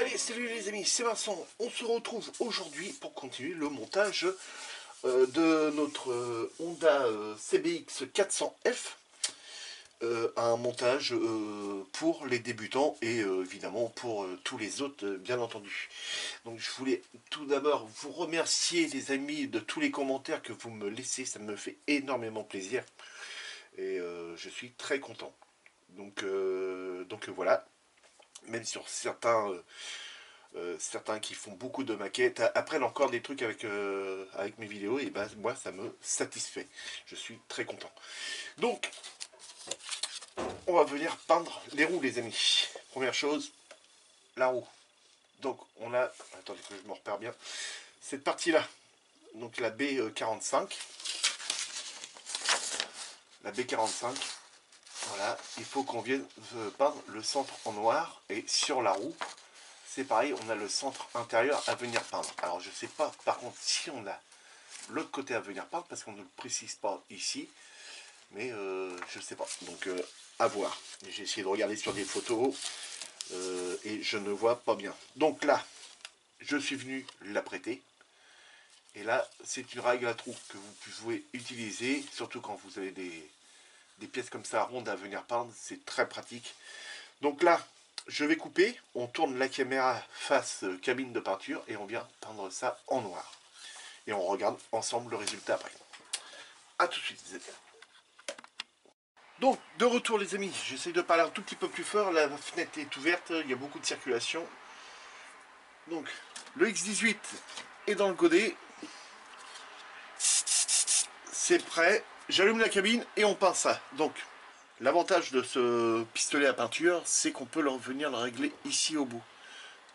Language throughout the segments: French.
Allez, salut les amis, c'est Vincent. On se retrouve aujourd'hui pour continuer le montage de notre Honda CBX 400F. Un montage pour les débutants et évidemment pour tous les autres, bien entendu. Donc je voulais tout d'abord vous remercier les amis de tous les commentaires que vous me laissez, ça me fait énormément plaisir et je suis très content. Donc voilà, même sur certains qui font beaucoup de maquettes apprennent encore des trucs avec mes vidéos, et ben moi ça me satisfait, je suis très content. Donc on va venir peindre les roues les amis. Première chose, la roue. Donc on a, attendez que je me repère bien, cette partie là, donc la B45, voilà, il faut qu'on vienne peindre le centre en noir, et sur la roue c'est pareil, on a le centre intérieur à venir peindre. Alors je sais pas par contre si on a l'autre côté à venir peindre, parce qu'on ne le précise pas ici, mais je sais pas, donc à voir. J'ai essayé de regarder sur des photos et je ne vois pas bien. Donc là je suis venu l'apprêter, et là c'est une règle à trous que vous pouvez utiliser, surtout quand vous avez des pièces comme ça rondes à venir peindre, c'est très pratique. Donc là je vais couper, on tourne la caméra face cabine de peinture et on vient peindre ça en noir. Et on regarde ensemble le résultat après. A tout de suite les amis. Donc de retour les amis, j'essaie de parler un tout petit peu plus fort, la fenêtre est ouverte, il y a beaucoup de circulation. Donc le X18 est dans le godet, c'est prêt, j'allume la cabine et on peint ça. Donc l'avantage de ce pistolet à peinture, c'est qu'on peut venir le régler ici au bout.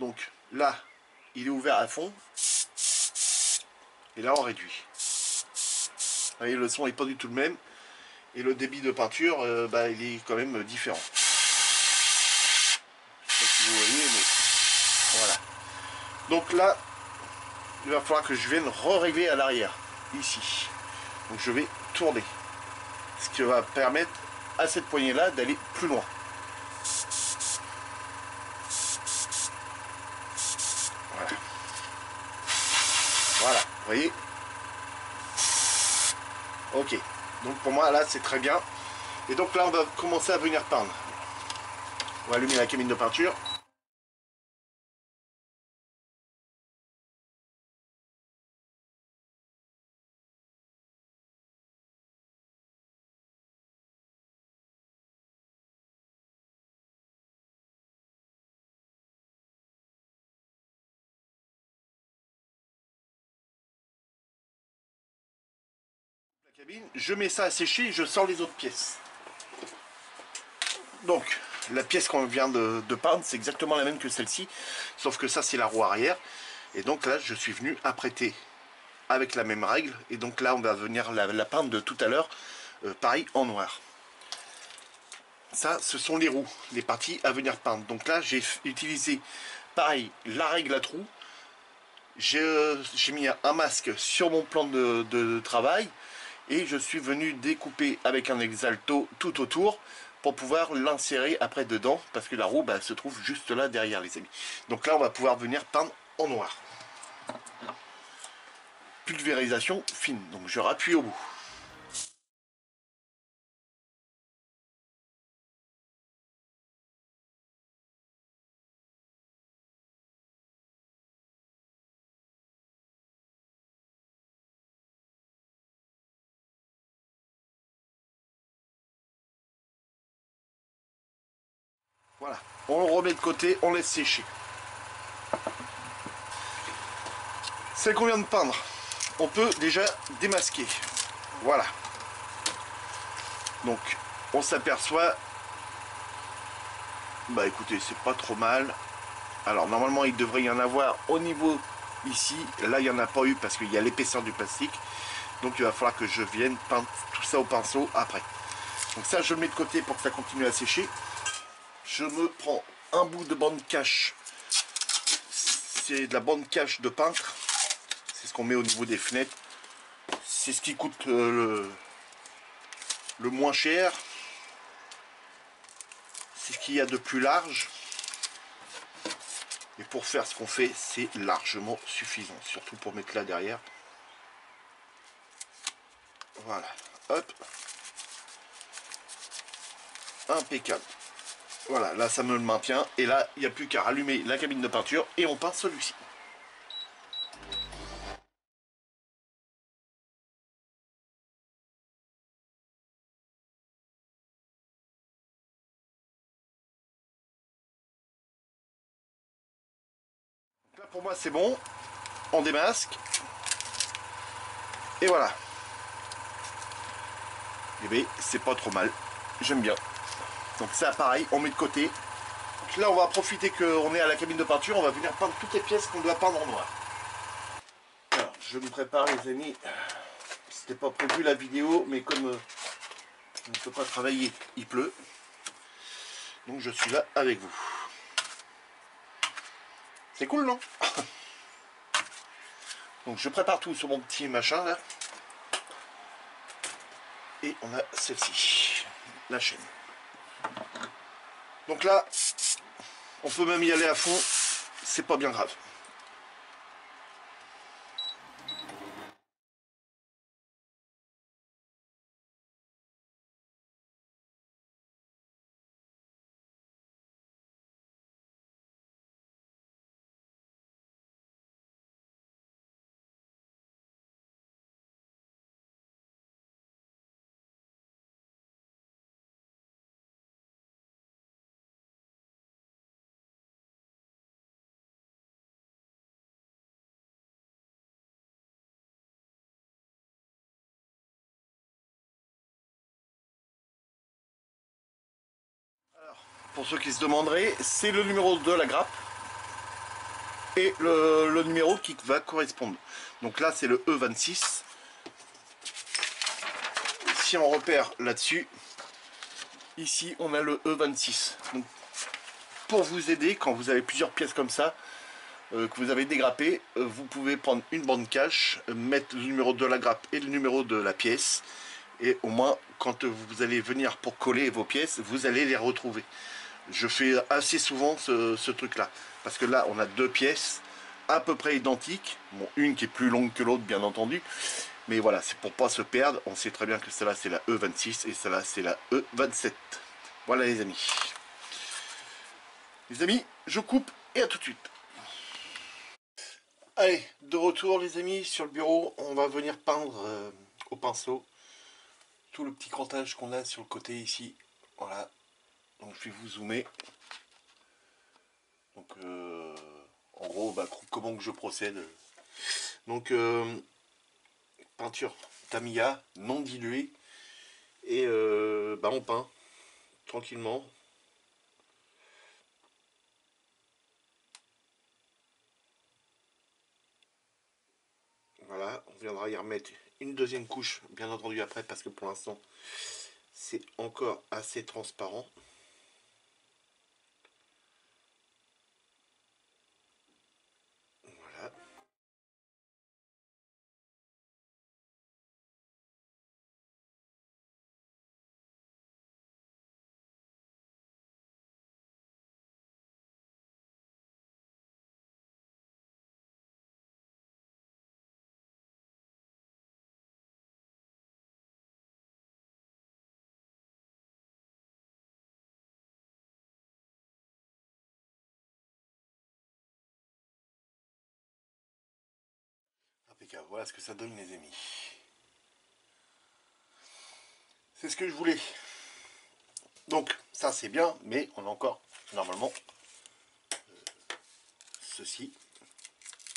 Donc là, il est ouvert à fond. Et là, on réduit. Vous voyez, le son n'est pas du tout le même. Et le débit de peinture, il est quand même différent. Je sais pas si vous voyez, mais voilà. Donc là, il va falloir que je vienne régler à l'arrière, ici. Donc je vais tourner. Ce qui va permettre à cette poignée-là d'aller plus loin. Voilà. Voilà, vous voyez. Ok. Donc pour moi, là, c'est très bien. Et donc là, on va commencer à venir peindre. On va allumer la cabine de peinture. Je mets ça à sécher et je sors les autres pièces. Donc la pièce qu'on vient de peindre, c'est exactement la même que celle-ci, sauf que ça c'est la roue arrière. Et donc là je suis venu apprêter avec la même règle, et donc là on va venir la peindre de tout à l'heure, pareil en noir. Ça ce sont les roues, les parties à venir peindre. Donc là j'ai utilisé pareil la règle à trous. J'ai mis un masque sur mon plan de travail, et je suis venu découper avec un exalto tout autour pour pouvoir l'insérer après dedans, parce que la roue se trouve juste là derrière les amis. Donc là on va pouvoir venir peindre en noir. Pulvérisation fine, donc je rappuie au bout. Voilà, on le remet de côté, on laisse sécher. Celle qu'on vient de peindre, on peut déjà démasquer. Voilà. Donc, on s'aperçoit, écoutez, c'est pas trop mal. Alors, normalement, il devrait y en avoir au niveau ici. Là, il n'y en a pas eu parce qu'il y a l'épaisseur du plastique. Donc, il va falloir que je vienne peindre tout ça au pinceau après. Donc ça, je le mets de côté pour que ça continue à sécher. Je me prends un bout de bande cache. C'est de la bande cache de peintre. C'est ce qu'on met au niveau des fenêtres. C'est ce qui coûte le moins cher. C'est ce qu'il y a de plus large. Et pour faire ce qu'on fait, c'est largement suffisant. Surtout pour mettre là derrière. Voilà. Hop. Impeccable. Voilà, là ça me le maintient. Et là, il n'y a plus qu'à rallumer la cabine de peinture et on peint celui-ci. Là pour moi c'est bon. On démasque. Et voilà. Et bien c'est pas trop mal. J'aime bien. Donc ça pareil, on met de côté. Donc là on va profiter qu'on est à la cabine de peinture. On va venir peindre toutes les pièces qu'on doit peindre en noir. Alors je me prépare les amis. C'était pas prévu la vidéo, mais comme je ne peux pas travailler, il pleut. Donc je suis là avec vous. C'est cool, non? Donc je prépare tout sur mon petit machin là. Et on a celle-ci, la chaîne. Donc là, on peut même y aller à fond, c'est pas bien grave. Alors, pour ceux qui se demanderaient, c'est le numéro de la grappe et le numéro qui va correspondre. Donc là, c'est le E26. Si on repère là-dessus, ici, on a le E26. Donc, pour vous aider, quand vous avez plusieurs pièces comme ça, que vous avez dégrappé, vous pouvez prendre une bande cache, mettre le numéro de la grappe et le numéro de la pièce, et au moins quand vous allez venir pour coller vos pièces, vous allez les retrouver. Je fais assez souvent ce truc là, parce que là on a deux pièces à peu près identiques, bon, une qui est plus longue que l'autre bien entendu, mais voilà, c'est pour pas se perdre. On sait très bien que celle-là c'est la E26 et celle-là c'est la E27. Voilà les amis. Les amis, je coupe et à tout de suite. Allez, de retour les amis sur le bureau, on va venir peindre au pinceau tout le petit crottage qu'on a sur le côté ici. Voilà, donc je vais vous zoomer. Donc en gros, bah, comment que je procède. Donc peinture Tamiya, non diluée, et bah, on peint tranquillement. Voilà, on viendra y remettre une deuxième couche, bien entendu après, parce que pour l'instant, c'est encore assez transparent. Voilà. Impeccable, voilà ce que ça donne les amis. C'est ce que je voulais. Donc ça c'est bien, mais on a encore normalement ceci.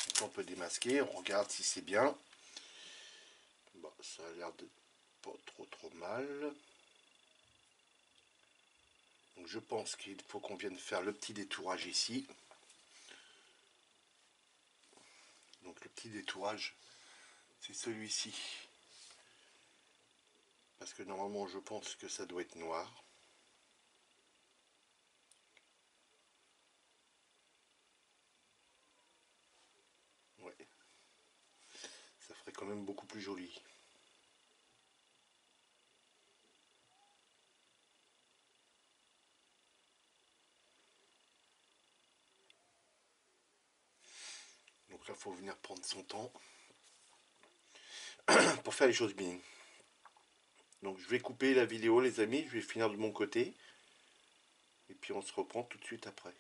Donc, on peut démasquer, on regarde si c'est bien. Bon, ça a l'air de pas trop mal. Donc je pense qu'il faut qu'on vienne faire le petit détourage ici. Donc le petit détourage, c'est celui-ci. Parce que normalement je pense que ça doit être noir. Ouais. Ça ferait quand même beaucoup plus joli. il faut venir prendre son temps pour faire les choses bien. Donc je vais couper la vidéo les amis, je vais finir de mon côté. Et puis on se reprend tout de suite après.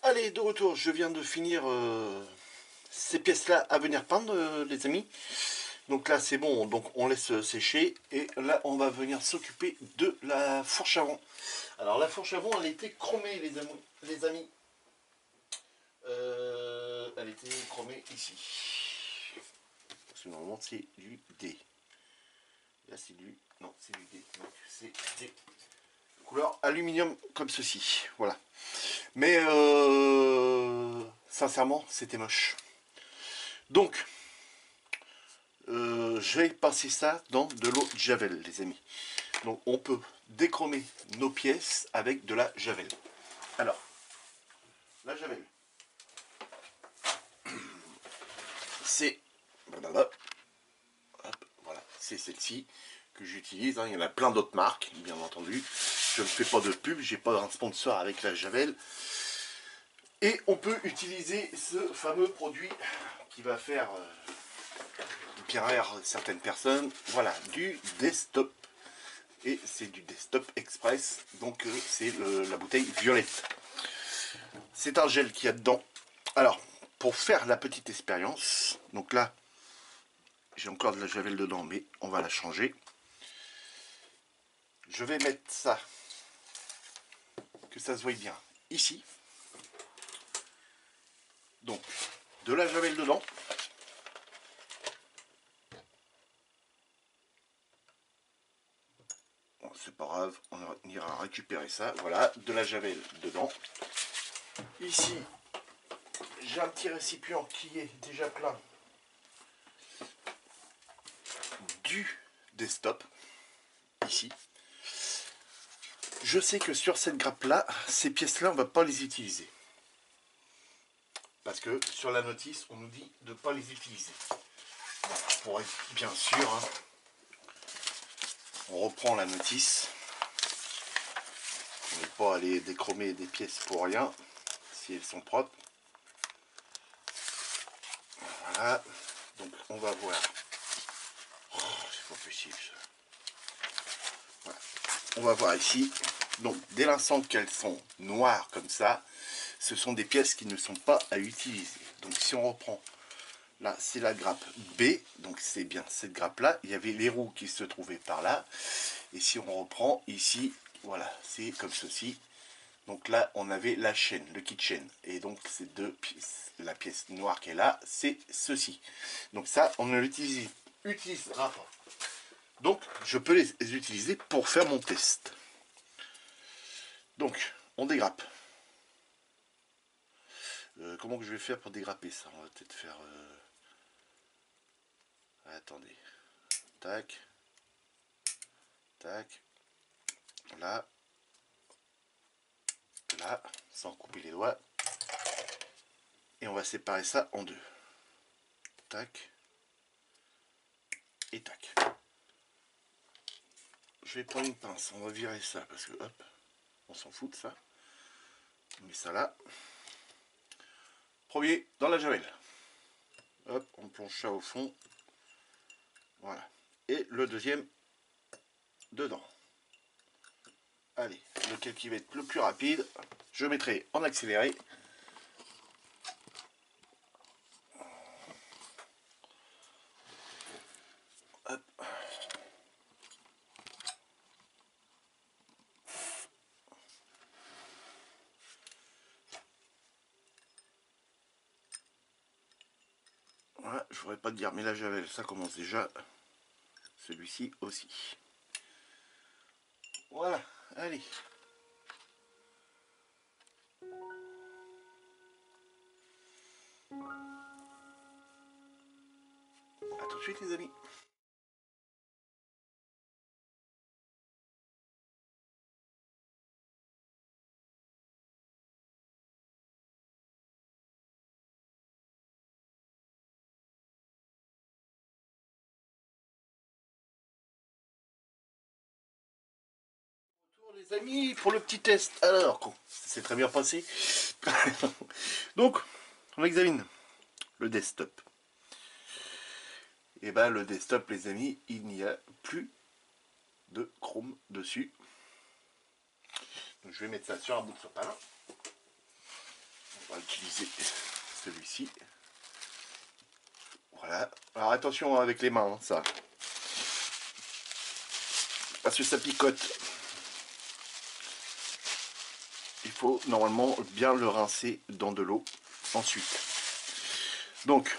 Allez, de retour, je viens de finir ces pièces-là à venir peindre les amis. Donc là c'est bon, donc on laisse sécher. Et là on va venir s'occuper de la fourche à vent. Alors la fourche à vent elle était chromée les amis. Elle était chromée ici. Parce que normalement c'est du D. Là c'est du... Non, c'est du D. Donc c'est des couleurs aluminium comme ceci. Voilà. Mais sincèrement c'était moche. Donc je vais passer ça dans de l'eau de javel les amis. Donc on peut déchromer nos pièces avec de la javel. Alors, la javel. C'est voilà, c'est celle-ci que j'utilise. Hein. Il y en a plein d'autres marques, bien entendu. Je ne fais pas de pub, j'ai pas un sponsor avec la javel. Et on peut utiliser ce fameux produit qui va faire bien rire certaines personnes. Voilà, du Desktop. Et c'est du Desktop Express. Donc c'est la bouteille violette. C'est un gel qu'il y a dedans. Alors, pour faire la petite expérience, donc là, j'ai encore de la javel dedans, mais on va la changer. Je vais mettre ça, que ça se voie bien, ici. Donc, de la javel dedans. Bon, c'est pas grave, on ira récupérer ça. Voilà, de la javel dedans. Ici, j'ai un petit récipient qui est déjà plein du Desktop. Ici. Je sais que sur cette grappe là, ces pièces là on va pas les utiliser. Parce que sur la notice on nous dit de ne pas les utiliser. Pour être bien sûr, hein, on reprend la notice. On n'est pas aller déchromer des pièces pour rien, si elles sont propres. Voilà, donc on va voir. Oh, c'est pas possible ça. Voilà. On va voir ici. Donc dès l'instant qu'elles sont noires comme ça, ce sont des pièces qui ne sont pas à utiliser. Donc si on reprend, là c'est la grappe B, donc c'est bien cette grappe là, il y avait les roues qui se trouvaient par là. Et si on reprend ici, voilà, c'est comme ceci. Donc là on avait la chaîne, le kit chaîne. Et donc ces deux pièces, la pièce noire qui est là, c'est ceci. Donc ça on ne l'utilisera pas. Donc je peux les utiliser pour faire mon test. Donc on dégrappe. Comment que je vais faire pour dégrapper ça? On va peut-être faire... Attendez. Tac. Tac. Là. Là. Sans couper les doigts. Et on va séparer ça en deux. Tac. Et tac. Je vais prendre une pince. On va virer ça parce que hop. On s'en fout de ça. On met ça là. Premier dans la javel. Hop. On plonge ça au fond. Voilà. Et le deuxième dedans. Allez, lequel qui va être le plus rapide, je mettrai en accéléré. Hop. Voilà, je voudrais pas te dire, mais la javel, ça commence déjà. Celui-ci aussi. Voilà, allez. A tout de suite les amis. Retour les Les amis, pour le petit test, alors, c'est très bien passé. Donc, on examine le desktop. Et ben le desktop, les amis, il n'y a plus de Chrome dessus. Donc je vais mettre ça sur un bout de sopalin. On va utiliser celui-ci. Voilà. Alors attention avec les mains, hein, ça. Parce que ça picote. Il faut normalement bien le rincer dans de l'eau ensuite. Donc,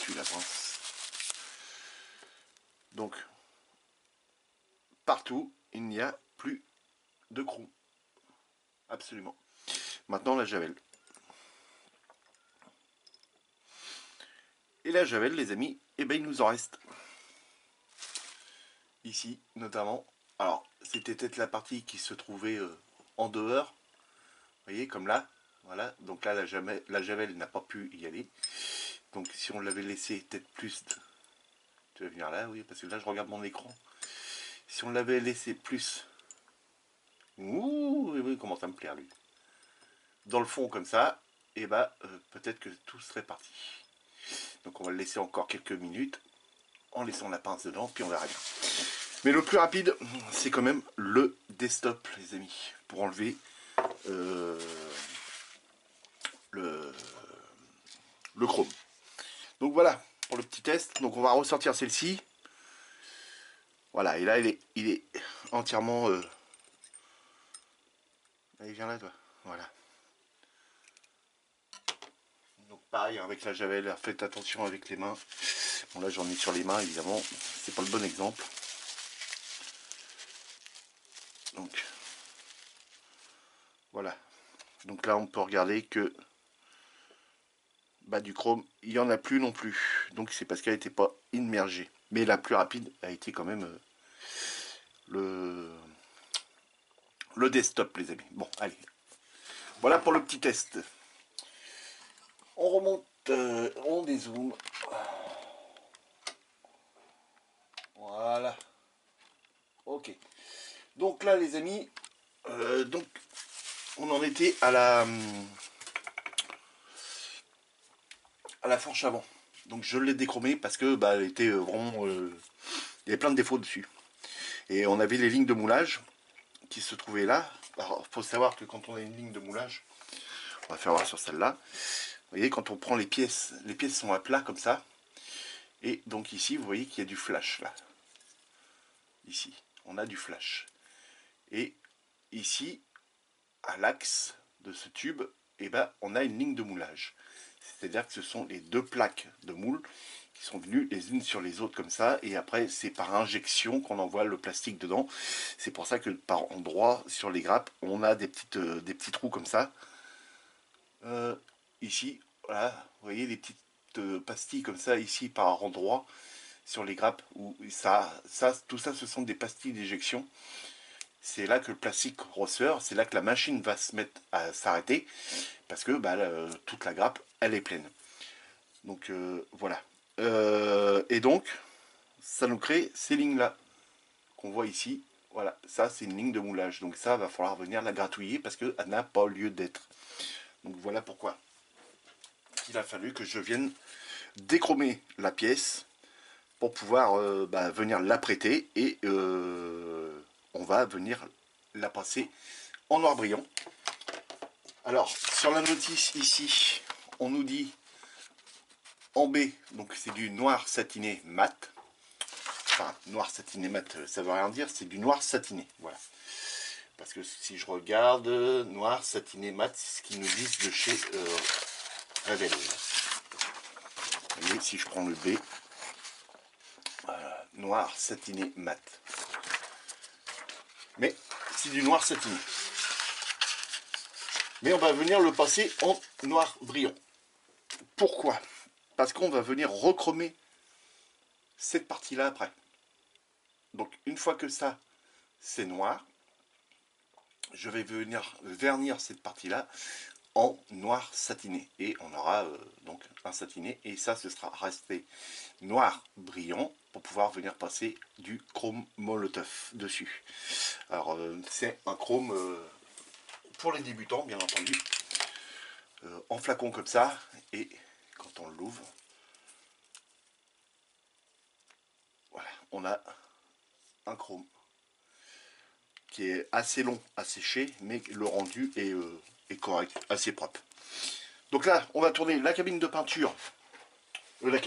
tu la pince. Donc, partout, il n'y a plus de Chrome. Absolument. Maintenant, la javel. Et la javel, les amis, eh ben, il nous en reste. Ici, notamment. Alors, c'était peut-être la partie qui se trouvait en dehors. Vous voyez, comme là. Voilà. Donc là, la javel n'a pas pu y aller. Donc, si on l'avait laissé peut-être plus... Tu vas venir là, oui, parce que là, je regarde mon écran. Si on l'avait laissé plus... Ouh, oui, comment ça me plaire, lui. Dans le fond, comme ça, et bah, peut-être que tout serait parti. Donc, on va le laisser encore quelques minutes, en laissant la pince dedans, puis on verra bien. Mais le plus rapide, c'est quand même le desktop, les amis, pour enlever le Chrome. Donc voilà, pour le petit test. Donc on va ressortir celle-ci. Voilà, et là, il est entièrement... Allez, viens là, toi. Voilà. Donc pareil, avec la javel, faites attention avec les mains. Bon, là, j'en ai sur les mains, évidemment. C'est pas le bon exemple. Donc, voilà. Donc là, on peut regarder que bah, du chrome, il n'y en a plus non plus. Donc c'est parce qu'elle n'était pas immergée. Mais la plus rapide a été quand même le desktop, les amis. Bon, allez. Voilà pour le petit test. On remonte, on dézoome. Voilà. Ok. Donc là, les amis, donc on en était à la fourche avant. Donc je l'ai déchromée parce que bah, elle était vraiment... il y avait plein de défauts dessus. Et on avait les lignes de moulage qui se trouvaient là. Alors, il faut savoir que quand on a une ligne de moulage, on va faire voir sur celle-là. Vous voyez, quand on prend les pièces sont à plat comme ça. Et donc ici, vous voyez qu'il y a du flash là. Ici, on a du flash. Et ici, à l'axe de ce tube, eh ben, on a une ligne de moulage. C'est-à-dire que ce sont les deux plaques de moule qui sont venues les unes sur les autres comme ça, et après c'est par injection qu'on envoie le plastique dedans. C'est pour ça que par endroit sur les grappes, on a des petits trous comme ça. Ici, voilà, vous voyez les petites pastilles comme ça ici par endroit sur les grappes, où tout ça ce sont des pastilles d'éjection. C'est là que le plastique ressort, c'est là que la machine va se mettre à s'arrêter, parce que bah, toute la grappe, elle est pleine. Donc voilà. Et donc, ça nous crée ces lignes-là, qu'on voit ici. Voilà, ça c'est une ligne de moulage. Donc ça, va falloir venir la gratouiller, parce qu'elle n'a pas lieu d'être. Donc voilà pourquoi il a fallu que je vienne déchromer la pièce, pour pouvoir bah, venir l'apprêter, et on va venir la passer en noir brillant. Alors, sur la notice ici, on nous dit en B, donc c'est du noir satiné mat. Enfin, noir satiné mat, ça veut rien dire, c'est du noir satiné, voilà. Parce que si je regarde, noir satiné mat, c'est ce qu'ils nous disent de chez Revell. Vous voyez, si je prends le B, noir satiné mat. Mais c'est du noir satiné. Mais on va venir le passer en noir brillant. Pourquoi? Parce qu'on va venir rechromer cette partie-là après. Donc une fois que ça, c'est noir, je vais venir vernir cette partie-là en noir satiné. Et on aura donc un satiné, et ça, ce sera resté noir brillant pour pouvoir venir passer du chrome Molotov dessus. Alors, c'est un chrome pour les débutants, bien entendu, en flacon comme ça, et quand on l'ouvre, voilà, on a un chrome qui est assez long à sécher, mais le rendu est correct, assez propre. Donc là, on va tourner la cabine de peinture, la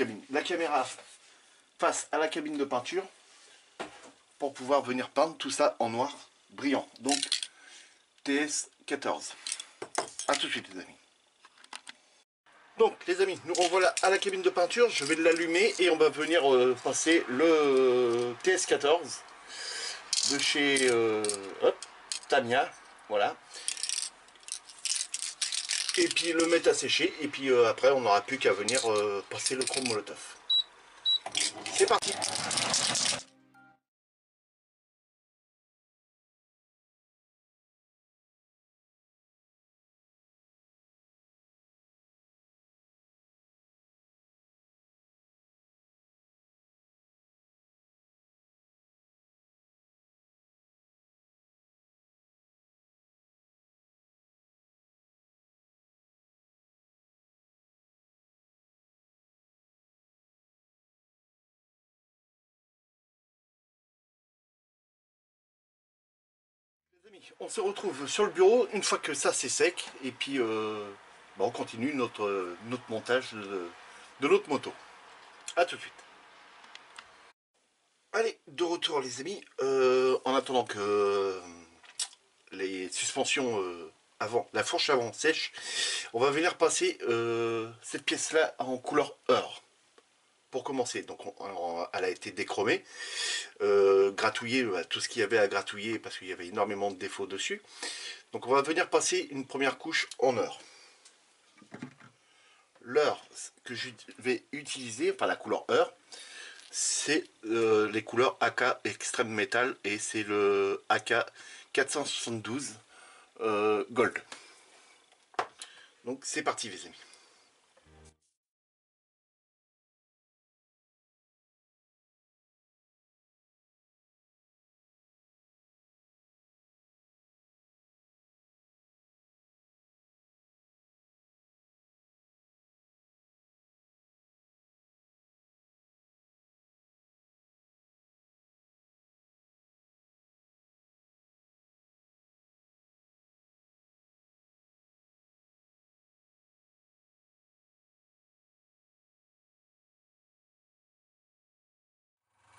caméra face à la cabine de peinture, pour pouvoir venir peindre tout ça en noir brillant. Donc TS14. A tout de suite les amis. Donc les amis, nous revoilà à la cabine de peinture. Je vais l'allumer et on va venir passer le TS14 de chez Tamiya. Voilà. Et puis le mettre à sécher. Et puis après on n'aura plus qu'à venir passer le chrome Molotov. C'est parti. Les amis, on se retrouve sur le bureau une fois que ça c'est sec. Et puis on continue notre montage de notre moto. A tout de suite. Allez, de retour les amis, en attendant que les suspensions avant, la fourche avant sèche, on va venir passer cette pièce là en couleur or. Pour commencer, donc elle a été déchromée, gratouillée, tout ce qu'il y avait à gratouiller parce qu'il y avait énormément de défauts dessus. Donc on va venir passer une première couche en or. L'or que je vais utiliser, enfin la couleur or, c'est les couleurs AK Extreme Metal, et c'est le AK 472 Gold. Donc c'est parti les amis.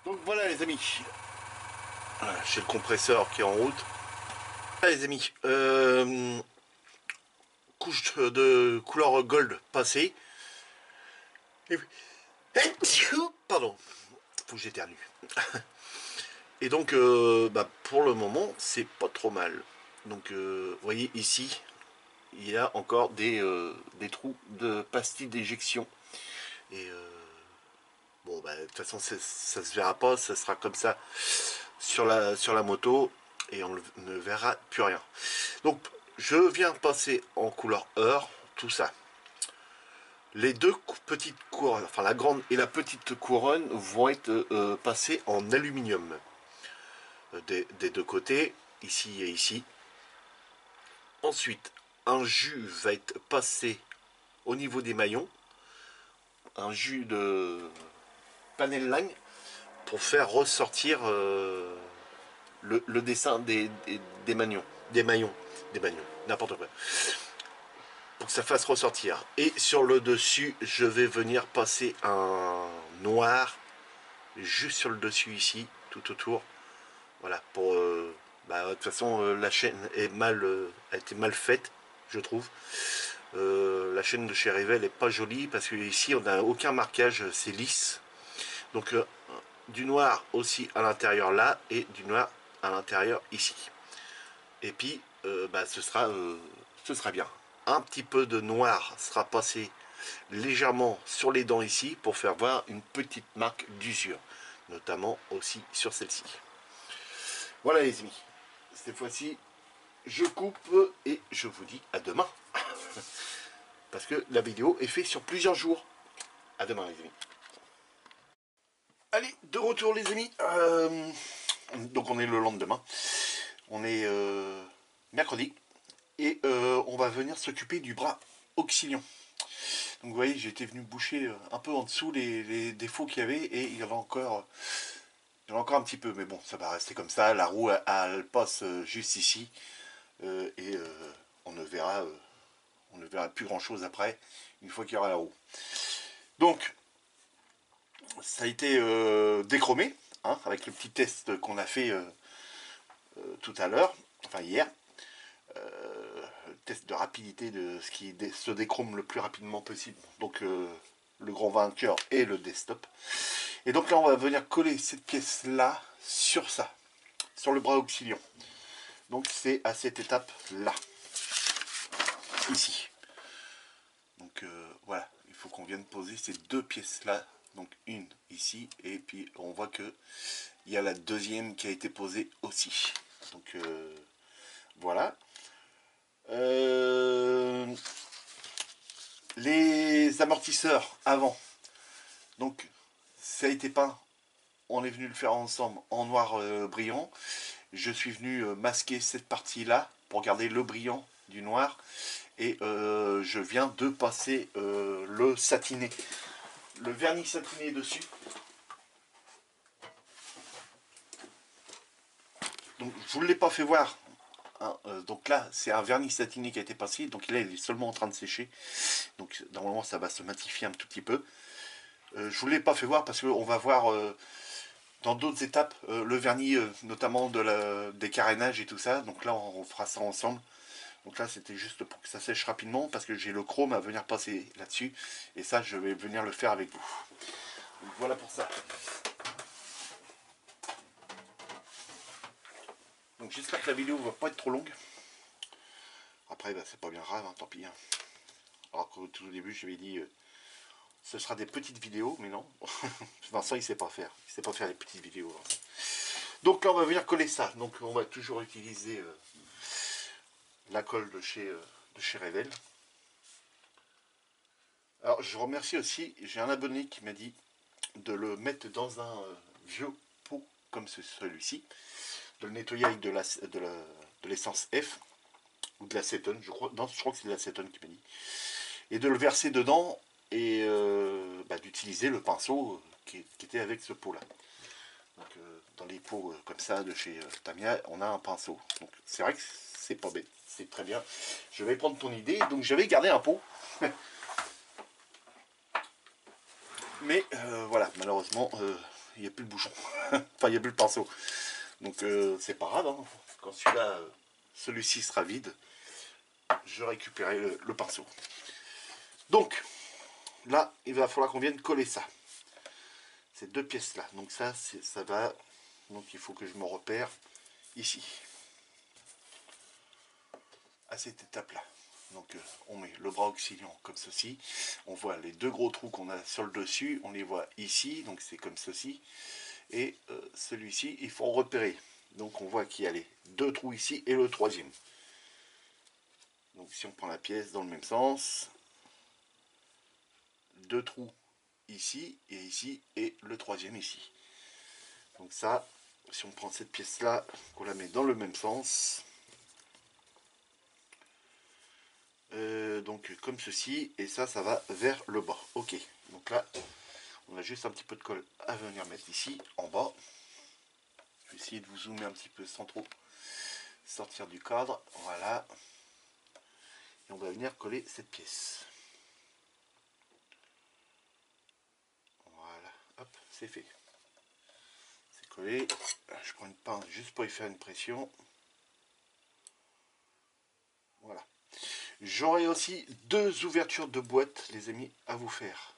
Donc voilà les amis, voilà, j'ai le compresseur qui est en route. Voilà les amis, couche de couleur gold passée. Et pardon, faut que j'éternue. Et donc pour le moment c'est pas trop mal. Donc vous voyez ici, il y a encore des trous de pastilles d'éjection. Et bon de toute façon ça se verra pas, ça sera comme ça sur la moto, et on ne verra plus rien. Donc je viens passer en couleur or tout ça. Les deux petites couronnes, enfin la grande et la petite couronne, vont être passées en aluminium des deux côtés, ici et ici. Ensuite, un jus va être passé au niveau des maillons, un jus de panel line, pour faire ressortir le dessin des maillons, n'importe quoi, pour que ça fasse ressortir. Et sur le dessus, je vais venir passer un noir juste sur le dessus ici, tout autour. Voilà, pour de toute façon la chaîne est a été mal faite, je trouve. La chaîne de chez Rivel est pas jolie parce que ici on n'a aucun marquage, c'est lisse. Donc du noir aussi à l'intérieur là, et du noir à l'intérieur ici. Et puis ce sera bien. Un petit peu de noir sera passé légèrement sur les dents ici pour faire voir une petite marque d'usure, notamment aussi sur celle-ci. Voilà les amis, cette fois-ci je coupe et je vous dis à demain. Parce que la vidéo est faite sur plusieurs jours. À demain les amis. Allez, de retour les amis. Donc on est le lendemain. On est mercredi. Et on va venir s'occuper du bras auxiliant. Donc vous voyez, j'ai été venu boucher un peu en dessous les défauts qu'il y avait. Et il y en a encore un petit peu. Mais bon, ça va rester comme ça. La roue, elle passe juste ici. Et on ne verra plus grand chose après, une fois qu'il y aura la roue. Donc, ça a été déchromé, hein, avec le petit test qu'on a fait tout à l'heure, enfin hier. Test de rapidité de ce qui se déchrome le plus rapidement possible. Donc, le grand vainqueur est le desktop. Et donc là, on va venir coller cette pièce-là sur ça, sur le bras auxiliant. Donc, c'est à cette étape-là, ici. Donc voilà, il faut qu'on vienne poser ces deux pièces là, donc une ici, et puis on voit que il y a la deuxième qui a été posée aussi. Donc voilà. Les amortisseurs avant, donc ça a été peint, on est venu le faire ensemble en noir brillant. Je suis venu masquer cette partie là pour garder le brillant du noir. Et je viens de passer le satiné, le vernis satiné dessus. Donc je vous l'ai pas fait voir, hein, donc là c'est un vernis satiné qui a été passé, donc là il est seulement en train de sécher, donc normalement ça va se matifier un tout petit peu. Je vous l'ai pas fait voir parce qu'on va voir dans d'autres étapes le vernis, notamment des carénages et tout ça, donc là on fera ça ensemble. Donc là c'était juste pour que ça sèche rapidement parce que j'ai le chrome à venir passer là-dessus, et ça je vais venir le faire avec vous. Donc voilà pour ça. Donc j'espère que la vidéo va pas être trop longue. Après bah, c'est pas bien grave, hein, tant pis. Hein. Alors qu'au tout début j'avais dit ce sera des petites vidéos, mais non. Vincent il sait pas faire. Il sait pas faire des petites vidéos. Hein. Donc là on va venir coller ça. Donc on va toujours utiliser la colle de chez Revel. Alors je remercie aussi, j'ai un abonné qui m'a dit de le mettre dans un vieux pot comme celui-ci, de le nettoyer avec de l'essence F ou de l'acétone, je crois que c'est de l'acétone qui m'a dit, et de le verser dedans et d'utiliser le pinceau qui était avec ce pot là. Donc dans les pots comme ça de chez Tamiya, on a un pinceau. Donc c'est vrai que c'est pas bête, c'est très bien. Je vais prendre ton idée, donc j'avais gardé un pot. Mais voilà, malheureusement, il n'y a plus le bouchon. Enfin, il n'y a plus le pinceau. Donc c'est pas grave, hein. Quand celui-ci sera vide, je récupérerai le pinceau. Donc, là, il va falloir qu'on vienne coller ça. Ces deux pièces-là. Donc ça va. Donc il faut que je me repère ici. À cette étape-là. Donc on met le bras auxiliant comme ceci. On voit les deux gros trous qu'on a sur le dessus. On les voit ici. Donc c'est comme ceci. Et celui-ci, il faut en repérer. Donc on voit qu'il y a les deux trous ici et le troisième. Donc si on prend la pièce dans le même sens, deux trous ici et le troisième ici. Donc ça, si on prend cette pièce là, qu'on la met dans le même sens, donc comme ceci, et ça va vers le bas. Ok, donc là on a juste un petit peu de colle à venir mettre ici en bas. Je vais essayer de vous zoomer un petit peu sans trop sortir du cadre. Voilà, et on va venir coller cette pièce. Voilà, hop, c'est fait. C'est collé. Je prends une pince juste pour y faire une pression. Voilà. J'aurai aussi deux ouvertures de boîte, les amis, à vous faire.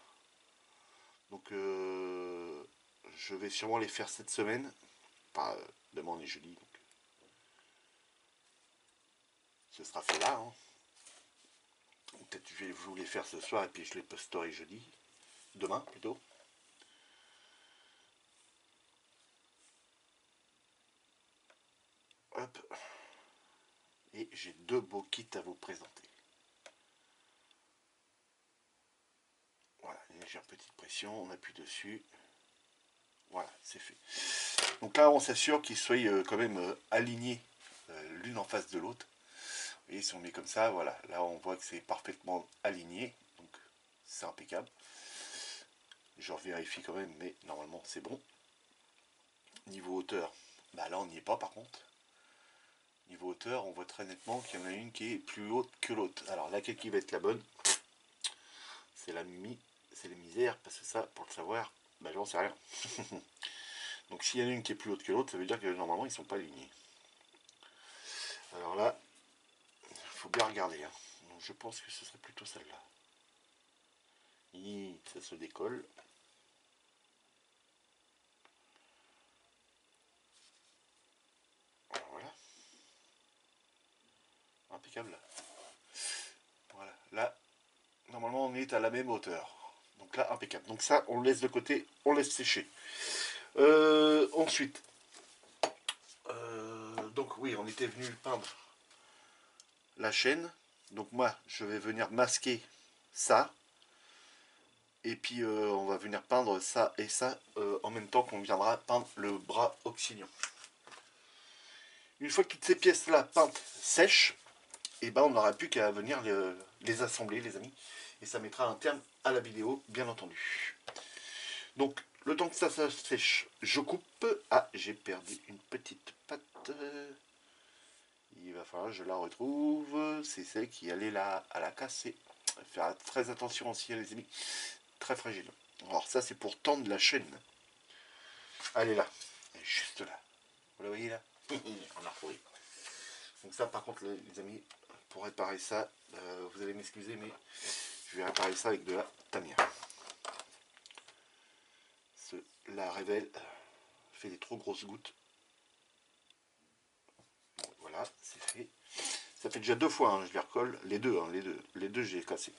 Donc, je vais sûrement les faire cette semaine. Pas demain, on est jeudi. Donc, ce sera fait là. Hein. Peut-être je vais vous les faire ce soir et puis je les posterai jeudi. Demain, plutôt. Hop. Et j'ai deux beaux kits à vous présenter. légère petite pression, on appuie dessus. Voilà, c'est fait. Donc là, on s'assure qu'ils soient quand même alignés l'une en face de l'autre. Vous voyez, si on met comme ça, voilà, là on voit que c'est parfaitement aligné, donc c'est impeccable. Je vérifie quand même, mais normalement c'est bon. Niveau hauteur, bah là on n'y est pas par contre. Niveau hauteur, on voit très nettement qu'il y en a une qui est plus haute que l'autre. Alors laquelle qui va être la bonne? C'est la misère, parce que ça, pour le savoir, bah j'en sais rien. Donc s'il y en a une qui est plus haute que l'autre, ça veut dire que normalement ils ne sont pas alignés. Alors là, il faut bien regarder. Hein. Donc je pense que ce serait plutôt celle-là. Ça se décolle. Alors voilà. Impeccable. Voilà. Là, normalement on est à la même hauteur. Donc là, impeccable. Donc ça, on le laisse de côté, on laisse sécher. Ensuite, donc oui, on était venu peindre la chaîne. Donc moi, je vais venir masquer ça. Et puis on va venir peindre ça et ça en même temps qu'on viendra peindre le bras auxiliant. Une fois que toutes ces pièces-là peintes sèchent, et ben on n'aura plus qu'à venir les assembler, les amis. Et ça mettra un terme à la vidéo, bien entendu. Donc, le temps que ça sèche, je coupe. Ah, j'ai perdu une petite patte. Il va falloir que je la retrouve. C'est celle qui allait là à la casser. Faire très attention aussi, les amis. Très fragile. Alors ça, c'est pour tendre la chaîne. Elle est là. Elle est juste là. Vous la voyez là? On a retrouvé. Donc ça, par contre, les amis, pour réparer ça, vous allez m'excuser, mais je vais réparer ça avec de la Tamiya. La révèle fait des trop grosses gouttes. Bon, voilà, c'est fait. Ça fait déjà 2 fois, hein, je les recolle. Les deux, hein, les deux, j'ai cassé.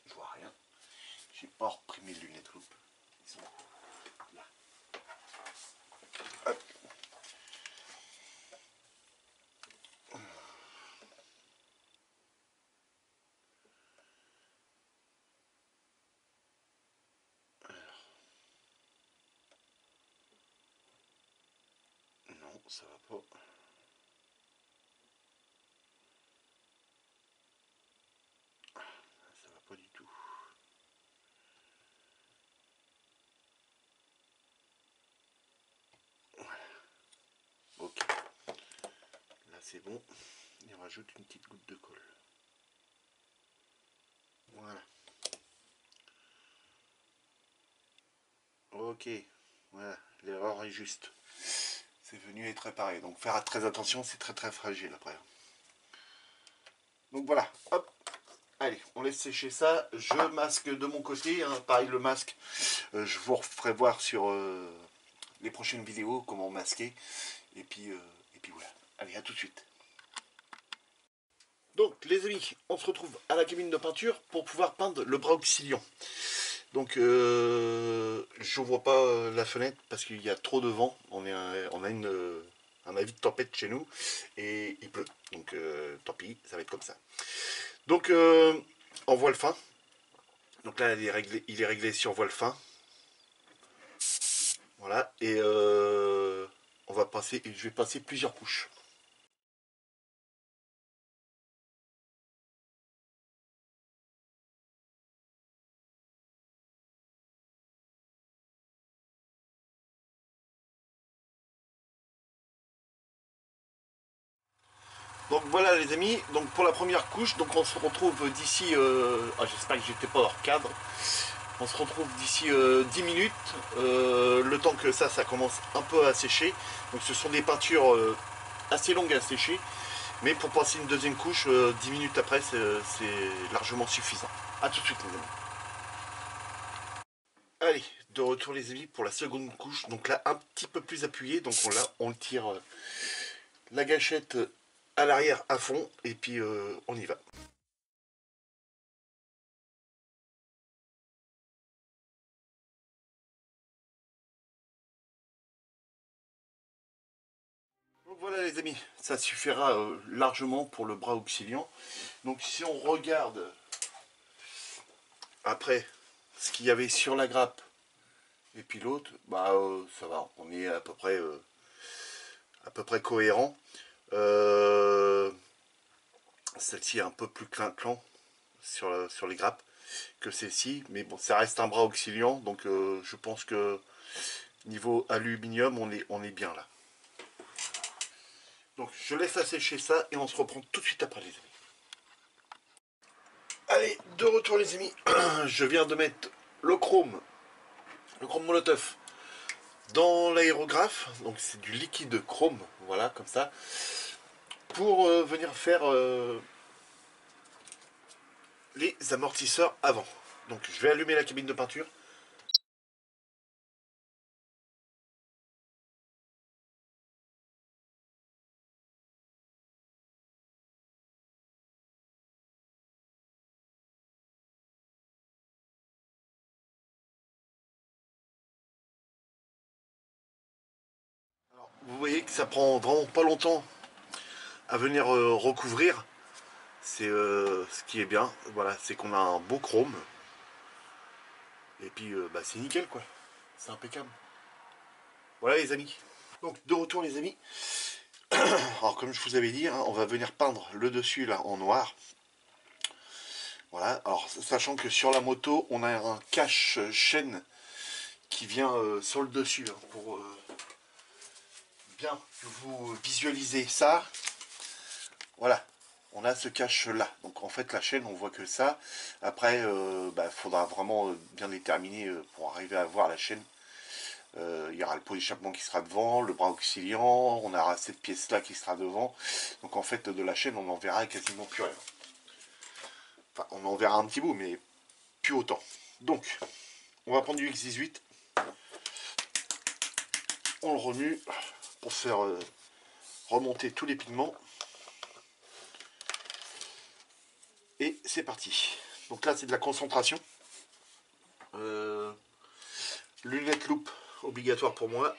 Je vois rien. J'ai pas repris mes lunettes loupe. Ils sont là. Hop. Non, ça va pas. Ça va pas du tout. Ok. Là c'est bon. Et on rajoute une petite goutte de colle. Voilà. Ok. Voilà. L'erreur est juste. C'est venu être réparé. Donc faire très attention, c'est très très fragile après. Donc voilà. Hop. Allez, on laisse sécher ça. Je masque de mon côté. Hein. Pareil, le masque, je vous referai voir sur les prochaines vidéos comment masquer. Et puis voilà. Allez, à tout de suite. Donc, les amis, on se retrouve à la cabine de peinture pour pouvoir peindre le bras auxiliant. Donc, je vois pas la fenêtre parce qu'il y a trop de vent. On a un avis de tempête chez nous et il pleut. Donc, tant pis, ça va être comme ça. Donc, en voile fin. Donc là, il est réglé sur voile fin. Voilà. Et je vais passer plusieurs couches. Donc voilà les amis, donc pour la première couche, donc on se retrouve d'ici, j'espère que j'étais pas hors cadre, on se retrouve d'ici 10 minutes, le temps que ça commence un peu à sécher. Donc ce sont des peintures assez longues à sécher, mais pour passer une deuxième couche, 10 minutes après, c'est largement suffisant. A tout de suite les amis. Allez, de retour les amis pour la seconde couche, donc là un petit peu plus appuyé, donc on tire la gâchette à l'arrière à fond, et puis on y va. Donc Voilà les amis, ça suffira largement pour le bras auxiliant. Donc si on regarde après ce qu'il y avait sur la grappe et puis l'autre, bah ça va, on est à peu près cohérent. Celle-ci est un peu plus clinquant sur les grappes que celle-ci, mais bon, ça reste un bras auxiliant, donc je pense que niveau aluminium, on est bien là. Donc je laisse assécher ça et on se reprend tout de suite après les amis. Allez, de retour les amis, je viens de mettre le chrome Molotov dans l'aérographe, donc c'est du liquide chrome, voilà, comme ça, pour venir faire les amortisseurs avant. Donc je vais allumer la cabine de peinture. Alors, vous voyez que ça prend vraiment pas longtemps à venir recouvrir. C'est ce qui est bien, voilà, c'est qu'on a un beau chrome. Et puis bah, c'est nickel quoi, c'est impeccable. Voilà les amis. Donc de retour les amis. Alors comme je vous avais dit, hein, on va venir peindre le dessus là en noir. Voilà, alors sachant que sur la moto, on a un cache chaîne qui vient sur le dessus, hein, pour bien que vous visualisez ça. Voilà, on a ce cache là. Donc en fait la chaîne, on voit que ça. Après, bah, faudra vraiment bien déterminer pour arriver à voir la chaîne. Il y aura le pot d'échappement qui sera devant, le bras auxiliant, on aura cette pièce là qui sera devant. Donc en fait de la chaîne, on n'en verra quasiment plus rien. Enfin, on en verra un petit bout, mais plus autant. Donc, on va prendre du X18. On le remue pour faire remonter tous les pigments. Et c'est parti. Donc là, c'est de la concentration. Lunettes loupe obligatoire pour moi.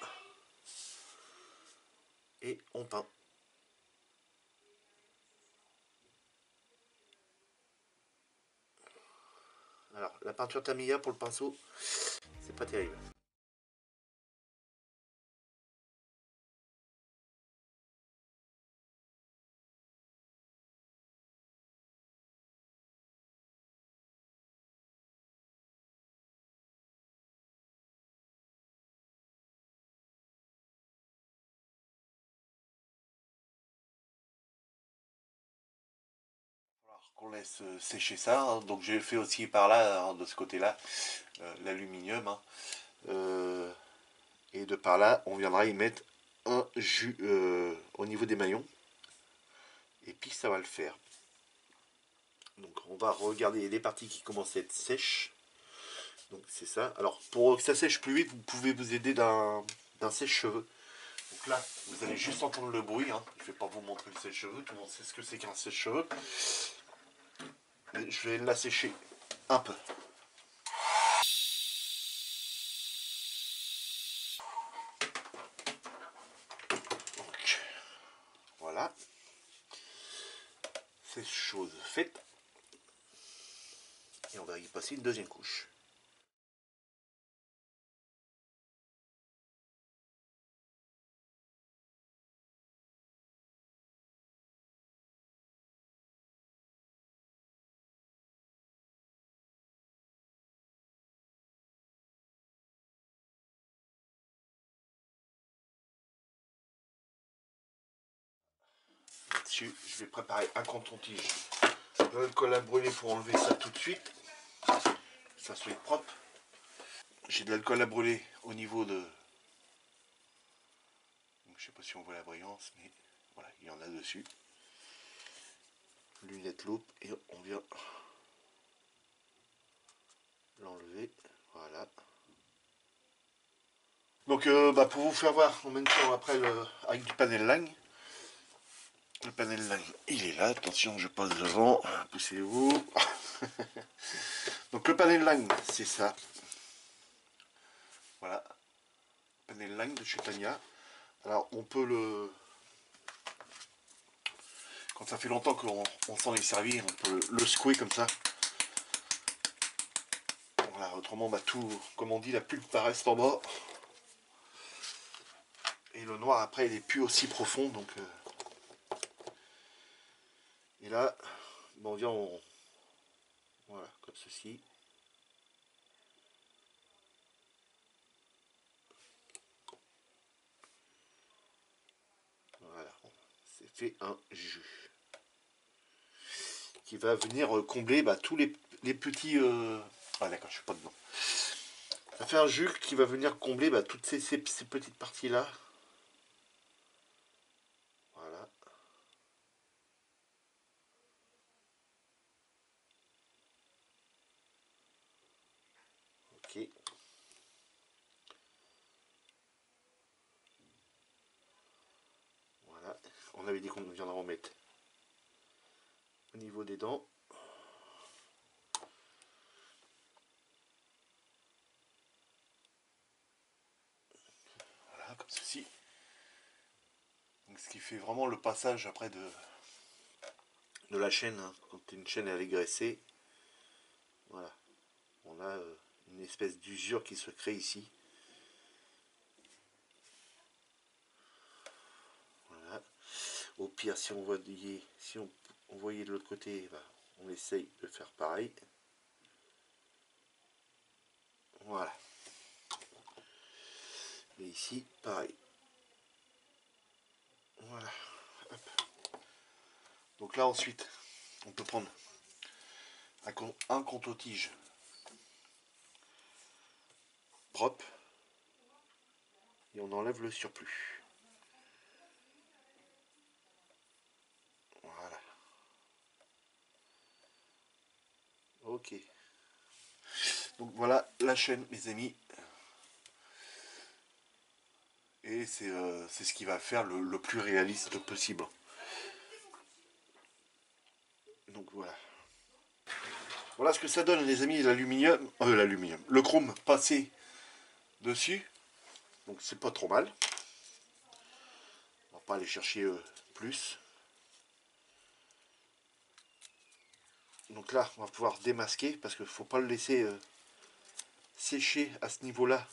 Et on peint. Alors, la peinture Tamiya pour le pinceau, c'est pas terrible. Qu'on laisse sécher ça, hein. Donc j'ai fait aussi par là, hein, de ce côté là, l'aluminium, hein. Et de par là on viendra y mettre un jus au niveau des maillons, et puis ça va le faire. Donc on va regarder les parties qui commencent à être sèches. Donc c'est ça. Alors pour que ça sèche plus vite, vous pouvez vous aider d'un sèche-cheveux. Donc là, vous allez juste entendre le bruit, hein. Je ne vais pas vous montrer le sèche-cheveux, tout le monde sait ce que c'est qu'un sèche-cheveux. Je vais la sécher un peu. Donc, voilà. C'est chose faite. Et on va y passer une deuxième couche. Là-dessus, je vais préparer un coton-tige de l'alcool à brûler pour enlever ça tout de suite. Que ça soit propre. J'ai de l'alcool à brûler au niveau de... Donc, je sais pas si on voit la brillance, mais voilà, il y en a dessus. Lunettes loupe et on vient l'enlever. Voilà. Donc bah, pour vous faire voir en même temps après avec du panel line. Le panel line, il est là. Attention, je passe devant. Poussez-vous. Donc le panel line, c'est ça. Voilà. Panel line de chez Tamiya. Alors on peut ça fait longtemps qu'on s'en est servi, on peut le secouer comme ça. Voilà, autrement, bah, tout, comme on dit, la pulpe reste en bas. Et le noir, après, il est plus aussi profond, donc... Et là, bon, on vient, voilà, comme ceci. Voilà, c'est fait un jus. Qui va venir combler bah, tous les petits... Ah d'accord, je suis pas dedans. Ça fait un jus qui va venir combler bah, toutes ces petites parties-là. Voilà. Ok. Voilà. On avait dit qu'on viendra en mettre au niveau des dents. Voilà, comme ceci. Donc, ce qui fait vraiment le passage après de la chaîne. Hein. Quand une chaîne elle est graissée, voilà. On a une espèce d'usure qui se crée ici. Voilà. Au pire, si on voyait, on voyait de l'autre côté, bah, on essaye de faire pareil. Voilà. Et ici, pareil. Voilà. Hop. Donc là, ensuite, on peut prendre un compte-tige propre et on enlève le surplus. Voilà. Ok. Donc voilà la chaîne, mes amis. Et c'est ce qui va faire le plus réaliste possible. Donc voilà. Voilà ce que ça donne, les amis, l'aluminium, le chrome passé dessus. Donc c'est pas trop mal. On va pas aller chercher plus. Donc là, on va pouvoir démasquer parce qu'il ne faut pas le laisser sécher à ce niveau-là.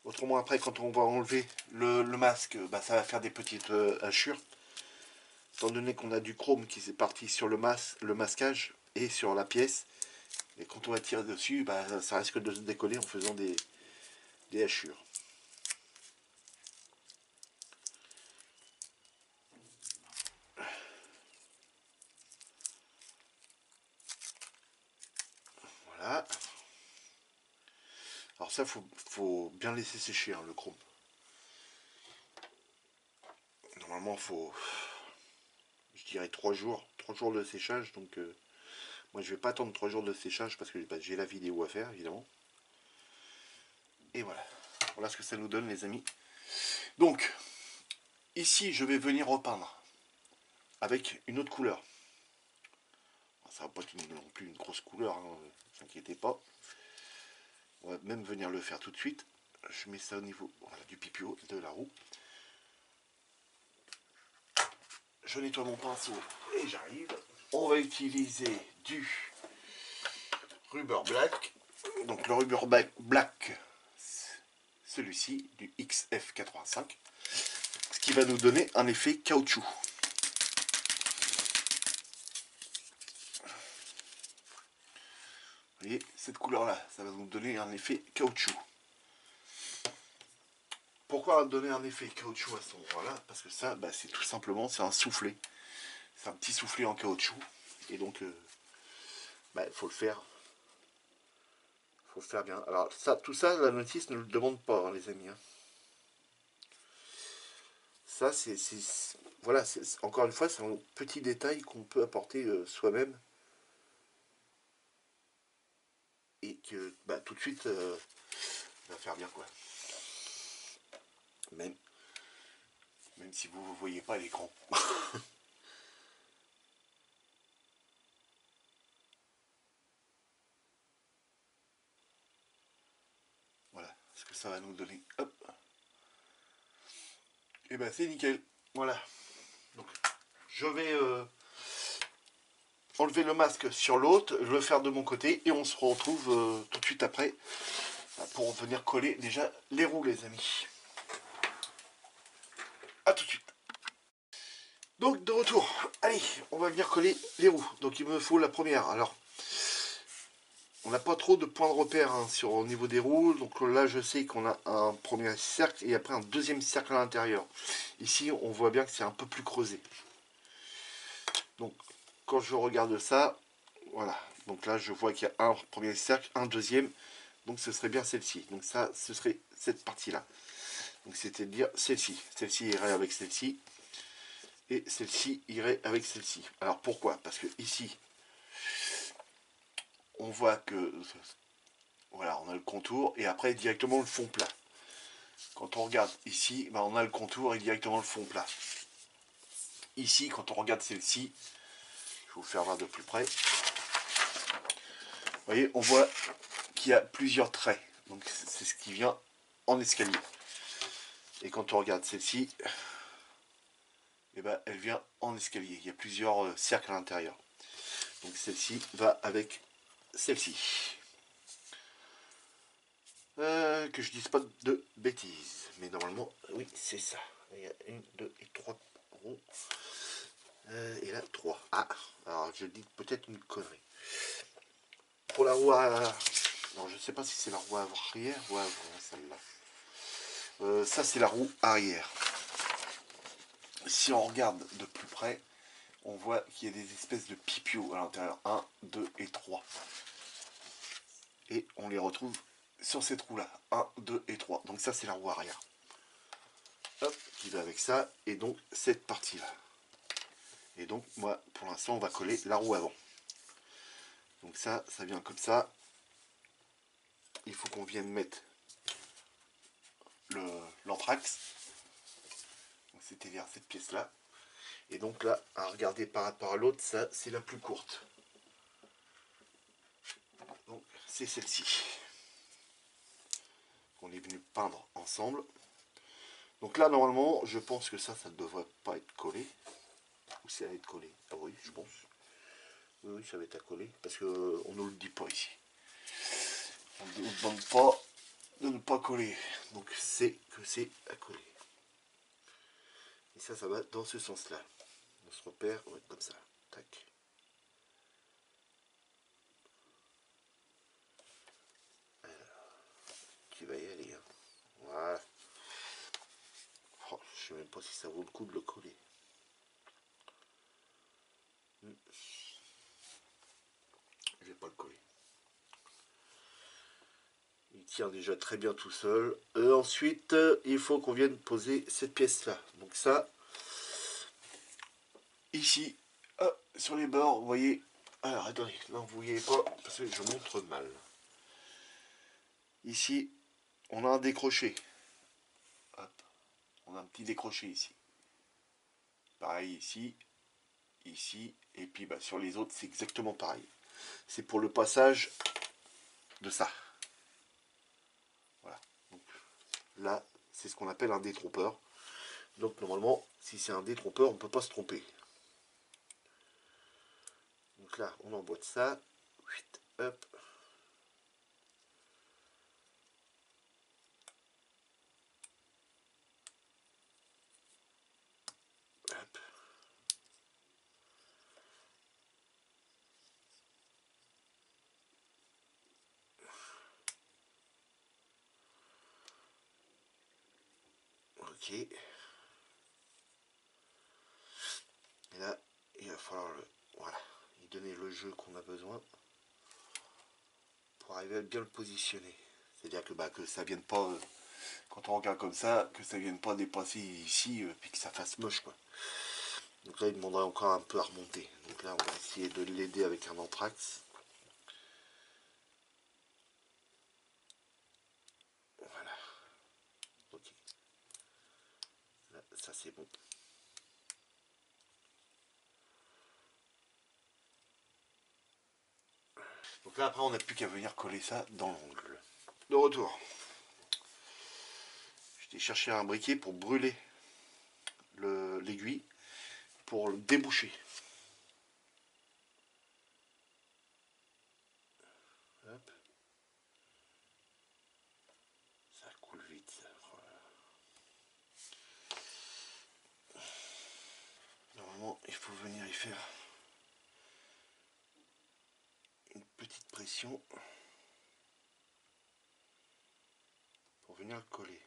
Autrement, après, quand on va enlever le masque, bah, ça va faire des petites hachures. Étant donné qu'on a du chrome qui s'est parti sur le masquage et sur la pièce, et quand on va tirer dessus, bah, ça risque de se décoller en faisant des hachures. Voilà. Alors ça, faut bien laisser sécher hein, le chrome. Normalement, il faut, je dirais 3 jours. 3 jours de séchage. Donc, moi, je vais pas attendre 3 jours de séchage parce que bah, j'ai la vidéo à faire, évidemment. Et voilà. Voilà ce que ça nous donne, les amis. Donc, ici, je vais venir repeindre avec une autre couleur. Ça va pas être non plus une grosse couleur, hein, ne vous inquiétez pas. On va même venir le faire tout de suite. Je mets ça au niveau voilà, du pipio de la roue. Je nettoie mon pinceau et j'arrive. On va utiliser du rubber black. Donc le rubber black, celui-ci, du XF85. Ce qui va nous donner un effet caoutchouc. Vous voyez, cette couleur-là, ça va nous donner un effet caoutchouc. Pourquoi donner un effet caoutchouc à ce moment-là? Parce que ça, bah, c'est tout simplement, c'est un soufflet. C'est un petit soufflet en caoutchouc. Et donc, bah, faut le faire. Faut le faire bien. Alors, ça, tout ça, la notice ne le demande pas, hein, les amis. Hein. Ça, voilà, encore une fois, c'est un petit détail qu'on peut apporter soi-même. Et que, bah, tout de suite, va faire bien, quoi. Même si vous ne voyez pas à l'écran. Voilà, ce que ça va nous donner. Hop. Et ben c'est nickel. Voilà. Donc je vais enlever le masque sur l'autre, le faire de mon côté et on se retrouve tout de suite après pour venir coller déjà les roues les amis. A tout de suite. Donc de retour, allez, on va venir coller les roues. Donc il me faut la première. Alors, on n'a pas trop de points de repère hein, au niveau des roues. Donc là, je sais qu'on a un premier cercle et après un deuxième cercle à l'intérieur. Ici, on voit bien que c'est un peu plus creusé. Donc, quand je regarde ça, voilà. Donc là, je vois qu'il y a un premier cercle, un deuxième. Donc ce serait bien celle-ci. Donc ça, ce serait cette partie-là. Donc c'est-à-dire celle-ci. Celle-ci irait avec celle-ci. Et celle-ci irait avec celle-ci. Alors pourquoi? Parce que ici, on voit que voilà, on a le contour et après directement le fond plat. Quand on regarde ici, ben, on a le contour et directement le fond plat. Ici, quand on regarde celle-ci, je vais vous faire voir de plus près. Vous voyez, on voit qu'il y a plusieurs traits. Donc c'est ce qui vient en escalier. Et quand on regarde celle-ci, eh ben, elle vient en escalier. Il y a plusieurs cercles à l'intérieur. Donc celle-ci va avec celle-ci. Que je dise pas de bêtises. Mais normalement, oui, c'est ça. Il y a 1, 2 et 3 roues. Et là, 3. Ah, alors je dis peut-être une connerie. Pour la roue arrière, alors je sais pas si c'est la roue arrière ou avant celle-là. Ça, c'est la roue arrière. Si on regarde de plus près, on voit qu'il y a des espèces de pipiots à l'intérieur. 1, 2 et 3. Et on les retrouve sur cette roue-là. 1, 2 et 3. Donc ça, c'est la roue arrière. Hop, qui va avec ça. Et donc, cette partie-là. Et donc, moi, pour l'instant, on va coller la roue avant. Donc ça vient comme ça. Il faut qu'on vienne mettre l'anthrax. C'est-à-dire cette pièce-là. Et donc là, à regarder par rapport à l'autre, ça, c'est la plus courte. Donc, c'est celle-ci. On est venu peindre ensemble. Donc là, normalement, je pense que ça ne devrait pas être collé. Ou ça va être collé. Ah oui, je pense. Oui, ça va être à coller. Parce qu'on ne nous le dit pas ici. On ne nous demande pas de ne pas coller. Donc c'est que c'est à coller. Et ça va dans ce sens-là. On se repère, on va être comme ça. Tac. Alors, qui va y aller. Hein. Voilà. Oh, je ne sais même pas si ça vaut le coup de le coller. Je vais pas le coller. Il tient déjà très bien tout seul. Ensuite, il faut qu'on vienne poser cette pièce-là. Donc ça, ici, sur les bords, vous voyez. Alors attendez, non, vous voyez pas, parce que je montre mal. Ici, on a un décroché. Hop, on a un petit décroché ici. Pareil ici, ici, et puis bah, sur les autres, c'est exactement pareil. C'est pour le passage de ça. Voilà. Donc, là, c'est ce qu'on appelle un détrompeur. Donc normalement, si c'est un détrompeur, on ne peut pas se tromper. Donc là, on emboîte ça. Hop. Hop. Ok. Et là, il va falloir voilà, lui donner le jeu qu'on a besoin pour arriver à bien le positionner. C'est-à-dire que, bah, que ça vienne pas, quand on regarde comme ça, que ça vienne pas dépasser ici, puis que ça fasse moche, quoi. Donc là, il demanderait encore un peu à remonter. Donc là, on va essayer de l'aider avec un anthrax. Voilà. Ok. Là, ça c'est bon. Donc là, après, on n'a plus qu'à venir coller ça dans l'angle. De retour. J'ai cherché un briquet pour brûler l'aiguille. pour le déboucher. Hop. Ça coule vite, ça. Normalement, il faut venir y faire une petite pression pour venir le coller.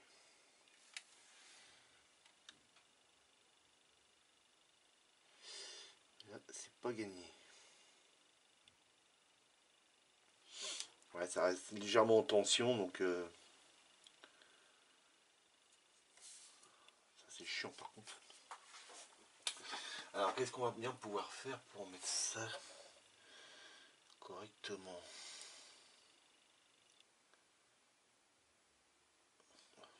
Là, c'est pas gagné. Ouais, ça reste légèrement en tension, donc ça c'est chiant par contre. Alors qu'est-ce qu'on va bien pouvoir faire pour mettre ça correctement?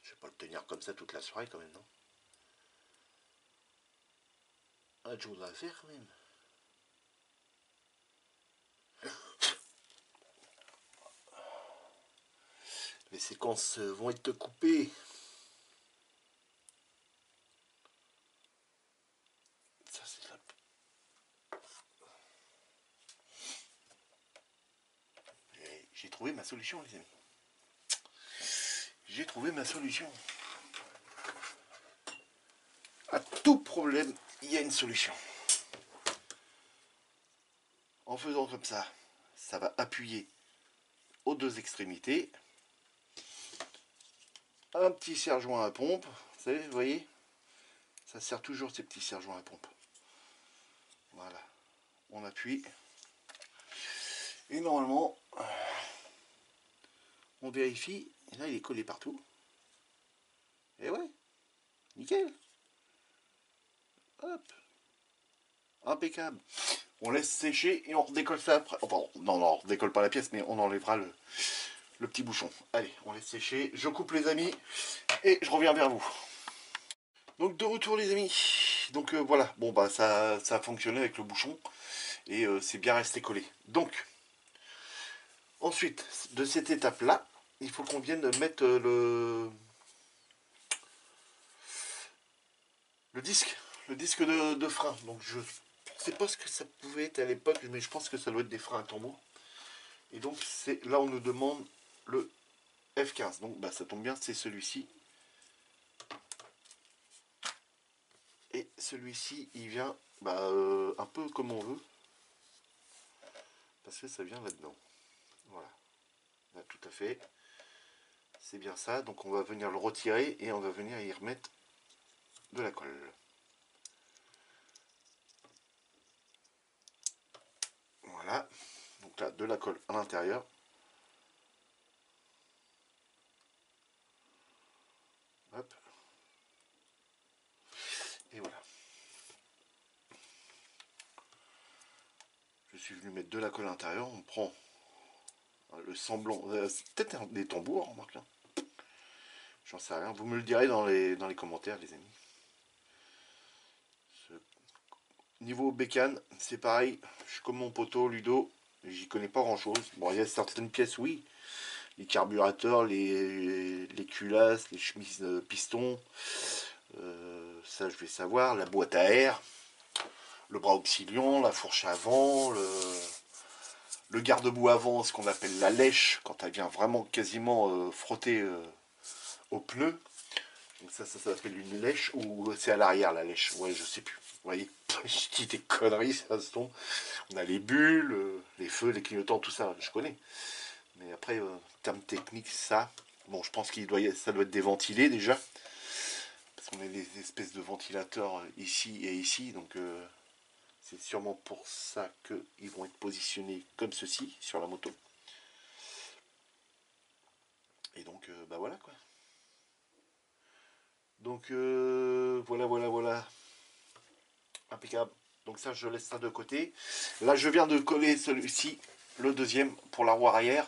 Je vais pas le tenir comme ça toute la soirée quand même, non? Ah, je voudrais faire quand même. Les séquences vont être coupées. Ça c'est la... J'ai trouvé ma solution les amis. J'ai trouvé ma solution. À tout problème, il y a une solution. En faisant comme ça va appuyer aux deux extrémités. Un petit serre-joint à pompe, vous savez, vous voyez, ça sert toujours ces petits serre-joints à pompe. Voilà, on appuie. Et normalement, on vérifie. Et là, il est collé partout. Et ouais, nickel. Hop, impeccable. On laisse sécher et on redécolle ça après. Oh, pardon, non, on redécolle pas la pièce, mais on enlèvera le petit bouchon. Allez, on laisse sécher. Je coupe les amis et je reviens vers vous. Donc de retour les amis. Donc voilà, bon bah ça a fonctionné avec le bouchon et c'est bien resté collé. Donc ensuite de cette étape là, il faut qu'on vienne mettre le disque de frein. Donc je sais pas ce que ça pouvait être à l'époque, mais je pense que ça doit être des freins à tambour. Et donc c'est là on nous demande le F15. Donc bah ça tombe bien, c'est celui-ci. Et celui-ci il vient un peu comme on veut. Parce que ça vient là-dedans. Voilà. Là, tout à fait. C'est bien ça. Donc on va venir le retirer et on va venir y remettre de la colle. Voilà. Donc là, de la colle à l'intérieur. Hop. Et voilà. Je suis venu mettre de la colle à l'intérieur. On prend le semblant. C'est peut-être des tambours, remarque là. J'en sais rien. Vous me le direz dans les commentaires, les amis. Niveau bécane, c'est pareil. Je suis comme mon poteau Ludo. J'y connais pas grand chose. Bon, il y a certaines pièces, oui. Les carburateurs, les culasses, les chemises pistons. Ça, je vais savoir. La boîte à air. Le bras auxiliant, la fourche avant, le garde-boue avant, ce qu'on appelle la lèche, quand elle vient vraiment quasiment frotter au pneu. Donc ça s'appelle une lèche, ou c'est à l'arrière la lèche, ouais, je sais plus. Vous voyez, je dis des conneries, ça se tombe. On a les bulles, les feux, les clignotants, tout ça, je connais. Mais après, terme technique, ça, bon, je pense ça doit être déventilé déjà. Parce qu'on a des espèces de ventilateurs ici et ici, donc c'est sûrement pour ça qu'ils vont être positionnés comme ceci sur la moto. Et donc, bah voilà quoi. Donc, voilà. Impeccable. Donc ça, je laisse ça de côté. Là, je viens de coller celui-ci, le deuxième, pour la roue arrière.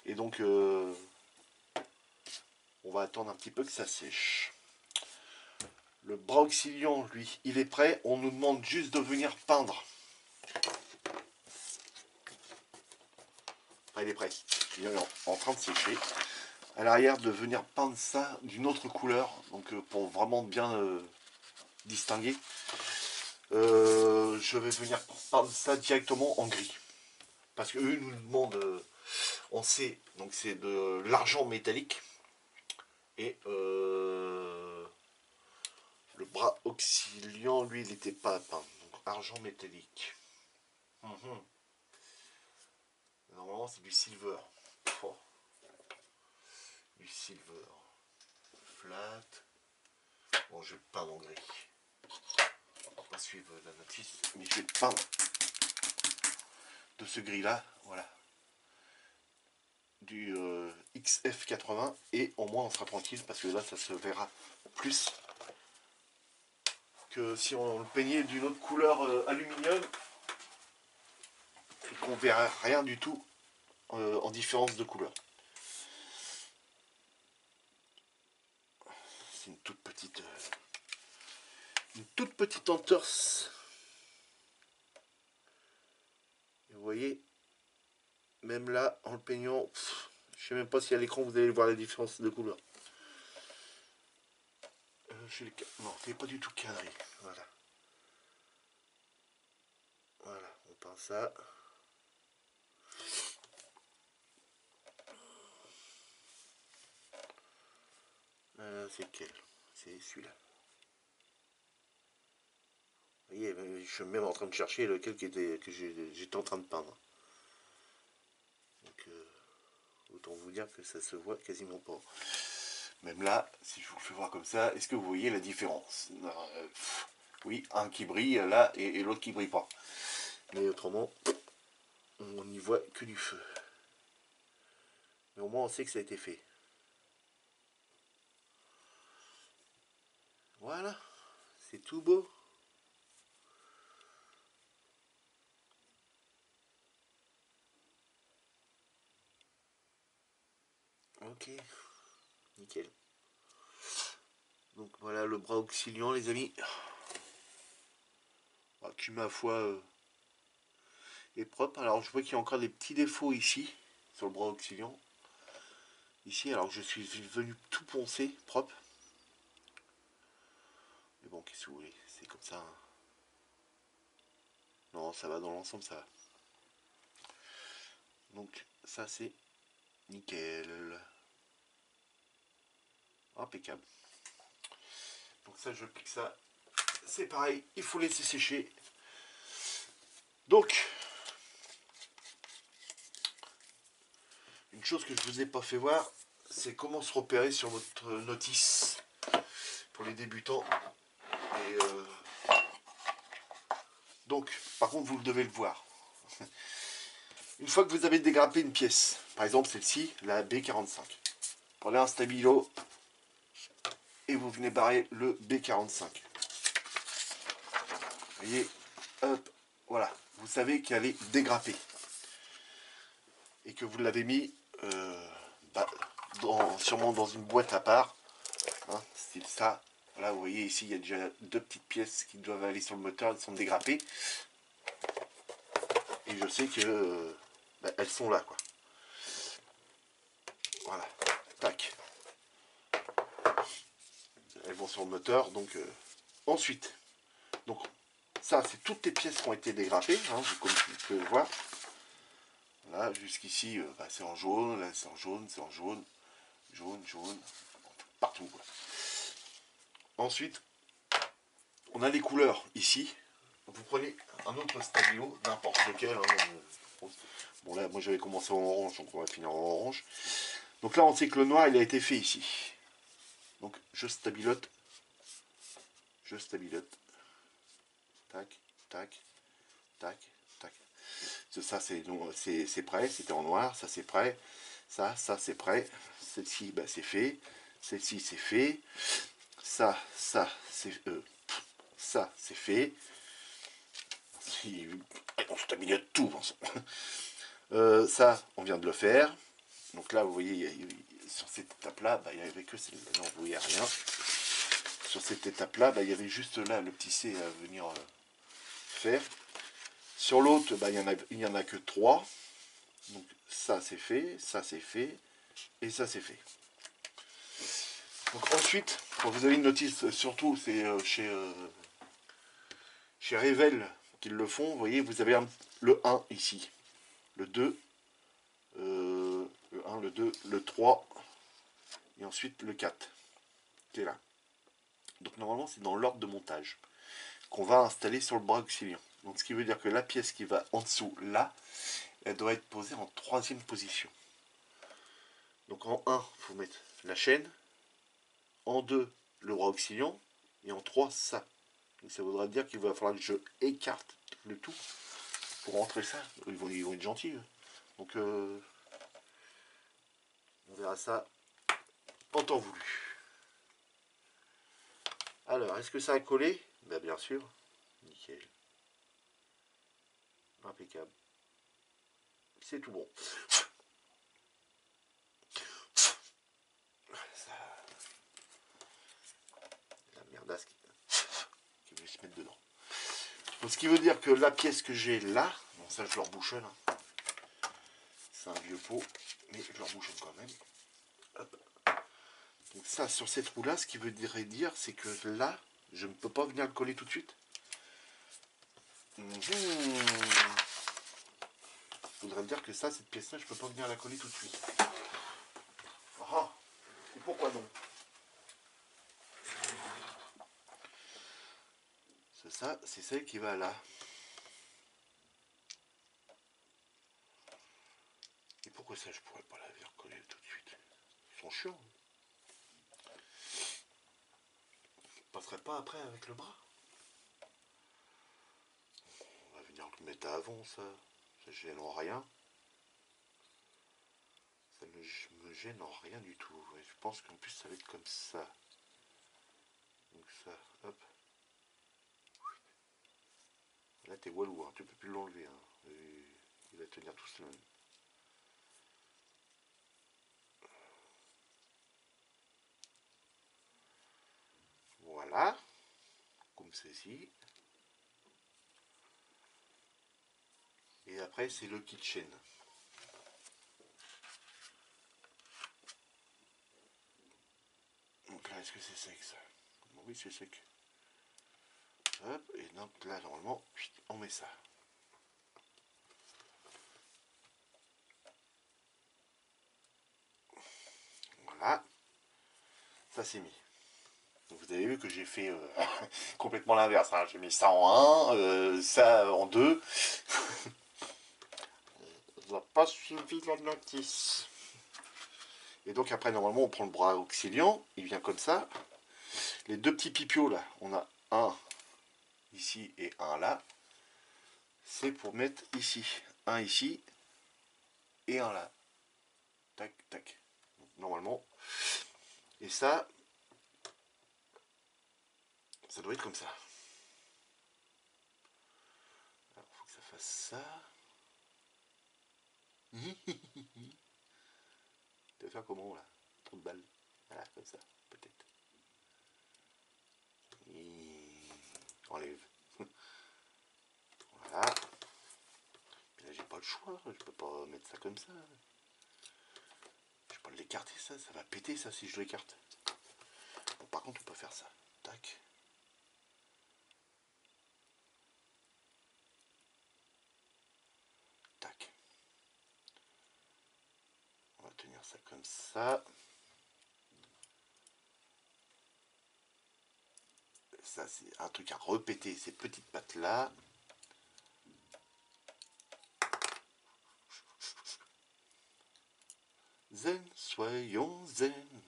Et donc, on va attendre un petit peu que ça sèche. Le bras auxiliant, lui, il est prêt. On nous demande juste de venir peindre. Ah, il est prêt. Il est en train de sécher. À l'arrière, de venir peindre ça d'une autre couleur. Donc, pour vraiment bien distinguer. Je vais venir parler de ça directement en gris. Parce qu'eux nous demandent, on sait, donc c'est de l'argent métallique. Et le bras auxiliant, lui, il n'était pas peint. Donc argent métallique. Mhm. Normalement, c'est du silver. Oh. Du silver. Flat. Bon, je vais peindre en gris. On va pas suivre la notice, mais je vais peindre de ce gris-là. Voilà. Du XF80. Et au moins, on sera tranquille parce que là, ça se verra plus que si on le peignait d'une autre couleur aluminium. Et qu'on verra rien du tout en différence de couleur. C'est une toute petite entorse. Et vous voyez, même là, en le peignant, je ne sais même pas si à l'écran vous allez voir la différence de couleur. Non, c'est pas du tout cadré. Voilà. Voilà, on peint ça. C'est lequel? C'est celui-là. Vous voyez, je suis même en train de chercher lequel que j'étais en train de peindre. Donc, autant vous dire que ça se voit quasiment pas. Même là, si je vous le fais voir comme ça, est-ce que vous voyez la différence? Oui, un qui brille là et l'autre qui brille pas. Mais autrement, on n'y voit que du feu. Mais au moins on sait que ça a été fait. Voilà, c'est tout beau. Ok, nickel. Donc voilà le bras auxiliant les amis. Qui ma foi est propre. Alors je vois qu'il y a encore des petits défauts ici, sur le bras auxiliant. Ici, alors que je suis venu tout poncer, propre. Mais bon, qu'est-ce que vous voulez, c'est comme ça. Hein. Non, ça va dans l'ensemble, ça va. Donc ça c'est nickel. Impeccable. Donc ça je pique ça. C'est pareil, il faut laisser sécher. Donc, une chose que je vous ai pas fait voir, c'est comment se repérer sur votre notice pour les débutants. Et donc, par contre, vous devez le voir. Une fois que vous avez dégrappé une pièce, par exemple celle-ci, la B45, prenez un stabilo et vous venez barrer le B45. Vous voyez, hop, voilà, vous savez qu'elle est dégrappée et que vous l'avez mis sûrement dans une boîte à part, hein, style ça. Là, vous voyez ici, il y a déjà deux petites pièces qui doivent aller sur le moteur, elles sont dégrappées. Et je sais que elles sont là, quoi. Voilà, tac. Elles vont sur le moteur, donc ensuite. Donc ça, c'est toutes les pièces qui ont été dégrappées, hein, comme vous pouvez le voir. Là, jusqu'ici, c'est en jaune, là c'est en jaune, c'est en jaune, jaune, jaune, partout, quoi. Ensuite, on a les couleurs ici. Vous prenez un autre stabilo, n'importe lequel. Hein, bon là, moi j'avais commencé en orange, donc on va finir en orange. Donc là, on sait que le noir, il a été fait ici. Donc je stabilote. Je stabilote. Tac, tac, tac, tac. Ça, c'est prêt. C'était en noir. Ça, c'est prêt. Ça c'est prêt. Celle-ci, c'est fait. Celle-ci, c'est fait. Ça, c'est fait. On stabilise tout. Ça, on vient de le faire. Donc là, vous voyez, sur cette étape-là, il n'y avait que celle-là. Non, vous voyez rien. Sur cette étape-là, il y avait juste là le petit C à venir faire. Sur l'autre, il n'y en a que 3. Donc ça, c'est fait, ça, c'est fait, et ça, c'est fait. Donc ensuite, quand vous avez une notice, surtout, c'est chez chez Revel qu'ils le font, vous voyez, vous avez le 1 ici, le 2, le 1, le 2, le 3, et ensuite le 4, qui est là. Donc normalement c'est dans l'ordre de montage qu'on va installer sur le bras auxiliant. Donc ce qui veut dire que la pièce qui va en dessous, là, elle doit être posée en 3e position. Donc en 1, il faut mettre la chaîne, en 2, le bras auxiliant, et en 3, ça. Donc ça voudra dire qu'il va falloir que je écarte le tout pour rentrer ça. Ils vont être gentils. Donc on verra ça en temps voulu. Alors, est-ce que ça a collé? Ben, bien sûr. Nickel. Impeccable. C'est tout bon. Ça... La merdasse qui veut se mettre dedans. Donc, ce qui veut dire que la pièce que j'ai là, bon ça je leur bouchonne, hein. C'est un vieux pot, mais je leur bouchonne quand même. Hop. Donc ça, sur cette roue là, ce qui veut dire, c'est que là, je ne peux pas venir le coller tout de suite. Faudrait dire que ça, cette pièce là, je peux pas venir la coller tout de suite. Ah, et pourquoi non? C'est ça, c'est celle qui va là. Et pourquoi ça, je pourrais pas la venir coller tout de suite? Ils sont chiants. Je passerai pas après avec le bras. On va venir le mettre avant, ça. Ça gêne en rien. Ça ne me gêne en rien du tout. Et je pense qu'en plus, ça va être comme ça. Donc ça, hop. Là, t'es walou, hein. Tu peux plus l'enlever. Hein. Il va tenir tout seul. Voilà. Comme ceci. Et après, c'est le kitchen. Donc là, est-ce que c'est sec, ça? Oui, c'est sec. Hop, et donc là, normalement, on met ça. Voilà. Ça, c'est mis. Donc, vous avez vu que j'ai fait complètement l'inverse. Hein. J'ai mis ça en 1, ça en 2. Ça n'a pas suivi la notice. Et donc après, normalement, on prend le bras auxiliant. Il vient comme ça. Les deux petits pipios, là, on a un ici et un là. C'est pour mettre ici. Un ici et un là. Tac, tac. Donc, normalement. Et ça doit être comme ça. Alors, il faut que ça fasse ça. Tu vas faire comment là? Trop de balles. Voilà, comme ça, peut-être. Enlève. Voilà. Mais là, j'ai pas le choix. Je peux pas mettre ça comme ça. Je peux pas l'écarter, ça va péter, ça, si je l'écarte. Bon, par contre, on peut faire ça. Tac. Tac. On va tenir ça comme ça. Ça, c'est un truc à repéter, ces petites pattes là. Zen, soyons zen.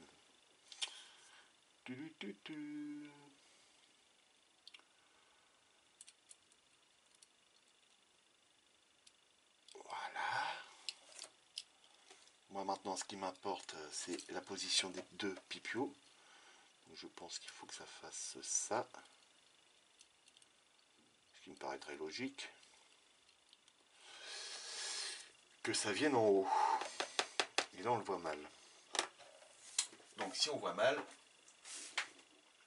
Voilà. Moi maintenant, ce qui m'importe, c'est la position des deux pipios. Donc, je pense qu'il faut que ça fasse ça. Ce qui me paraît très logique. Que ça vienne en haut. Et là, on le voit mal. Donc, si on voit mal,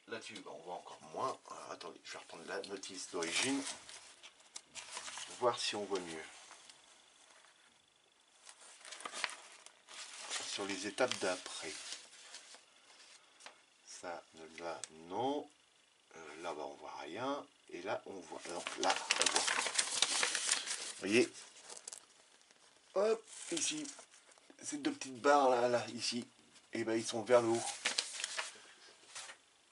là-dessus, on voit encore moins. Alors, attendez, je vais reprendre la notice d'origine. Voir si on voit mieux. Sur les étapes d'après. Ça, là, non. Là-bas on voit rien. Et là on voit. Non, là on voit. Vous voyez. Hop, ici. Ces deux petites barres là, ici. Et ben ils sont vers le haut.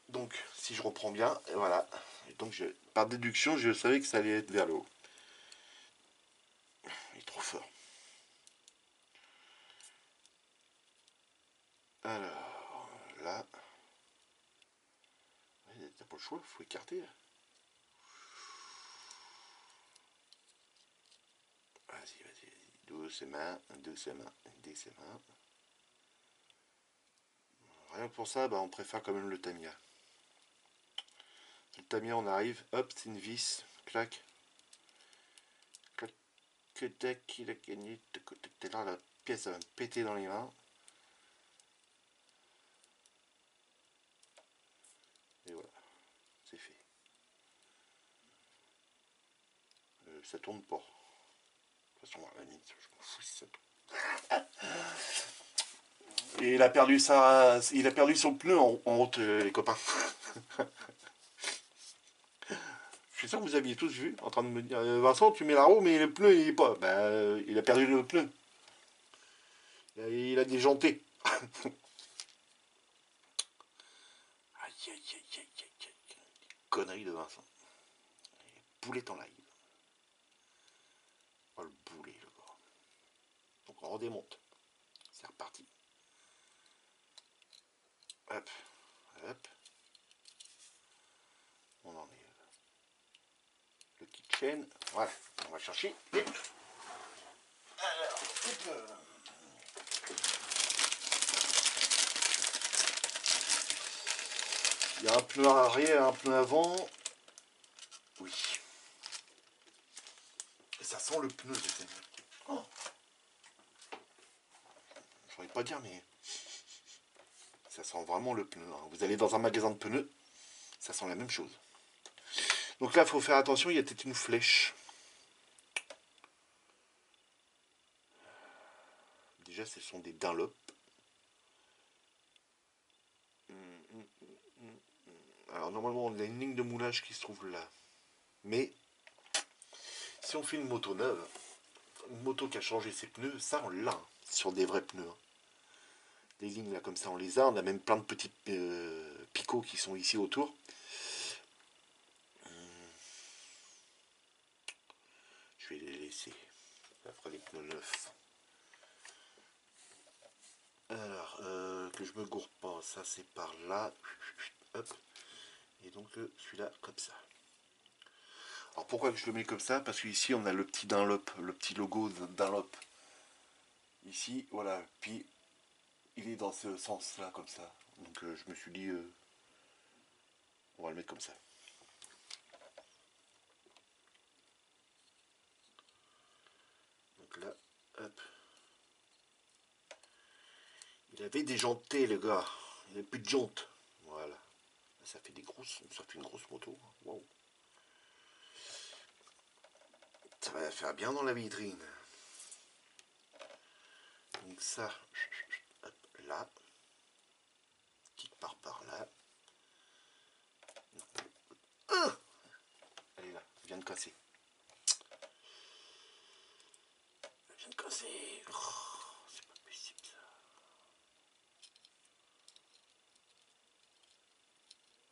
Donc si je reprends bien, et voilà. Et donc par déduction, je savais que ça allait être vers le haut. Il est trop fort. Alors, là. T'as pas le choix, faut écarter. Vas-y, vas-y, doucement, doucement, doucement. Rien que pour ça, bah, on préfère quand même le Tamiya. Le Tamiya, on arrive, hop, c'est une vis, clac. Clac, tac, il a gagné. T'es là, la pièce, ça va me péter dans les mains. Et voilà, c'est fait. Ça tourne pas. De toute façon, à la limite, je m'en fous si ça tourne. Et il a perdu son pneu en route, les copains. Je suis sûr que vous aviez tous vu, en train de me dire Vincent, tu mets la roue, mais le pneu, il est pas. Bah, il a perdu le pneu. Il a déjanté. Aïe, aïe, aïe, aïe, aïe, aïe. Connerie de Vincent. Poulet en live. Oh, le boulet, le gars. Donc, on redémonte. C'est reparti. Hop, hop. On en est. Le kitchen. Voilà, on va chercher les pneus. Alors, les pneus. Il y a un pneu arrière, un pneu avant. Oui. Et ça sent le pneu, les amis. Oh. Je pourrais pas dire, mais ça sent vraiment le pneu. Hein. Vous allez dans un magasin de pneus, ça sent la même chose. Donc là, il faut faire attention, il y a peut-être une flèche. Déjà, ce sont des Dunlop. Alors normalement, on a une ligne de moulage qui se trouve là. Mais si on fait une moto neuve, une moto qui a changé ses pneus, ça on l'a, hein, sur des vrais pneus. Hein. Des lignes là comme ça, on les a. On a même plein de petits picots qui sont ici autour. Je vais les laisser. Ça fera les pneus neufs. Alors, que je me gourre pas, ça c'est par là. Hop. Et donc celui-là comme ça. Alors pourquoi je le mets comme ça? Parce qu'ici on a le petit Dunlop, le petit logo de Dunlop. Ici, voilà. Puis il est dans ce sens-là, comme ça. Donc je me suis dit, on va le mettre comme ça. Donc là, hop. Il avait déjanté, le gars. Il n'avait plus de jante. Voilà. Ça fait une grosse moto. Wow. Ça va faire bien dans la vitrine. Donc ça, hop, là. Qui part par là. Elle est là, elle vient de casser. Elle vient de casser. Oh, c'est pas possible ça.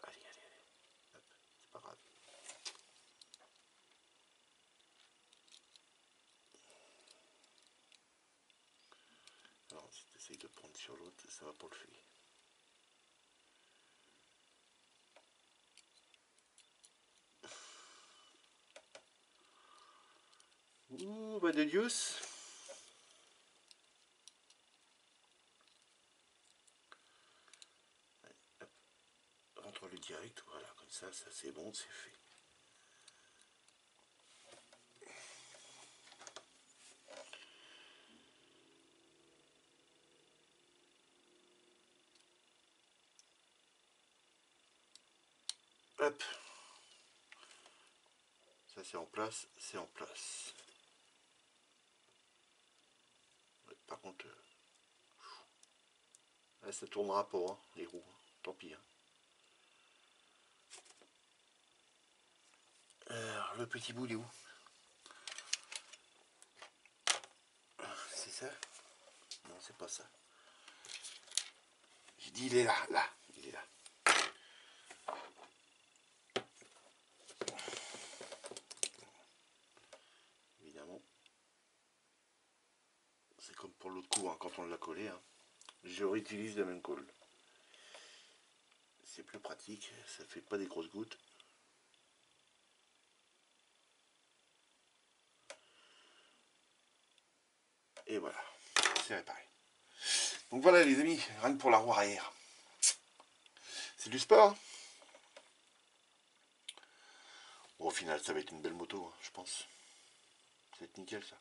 Allez, allez, allez. Hop, c'est pas grave. Alors, si tu essayes de prendre sur l'autre, ça va pas le faire. Ouh, bah de Dios. Rentre le direct, voilà, comme ça c'est bon, c'est fait. Hop. Ça c'est en place, c'est en place. Ouais, par contre, là, ça tournera pas, hein, les roues. Tant pis. Hein. le petit bout il est où? C'est ça? Non, c'est pas ça. J'ai dit il est là, là, il est là. Évidemment. C'est comme pour l'autre coup, hein, quand on l'a collé. Hein. Je réutilise la même colle. C'est plus pratique, ça fait pas des grosses gouttes. Et voilà, c'est réparé. Donc voilà les amis, rien que pour la roue arrière. C'est du sport. Hein. Bon, au final, ça va être une belle moto, hein, je pense. Ça va être nickel ça.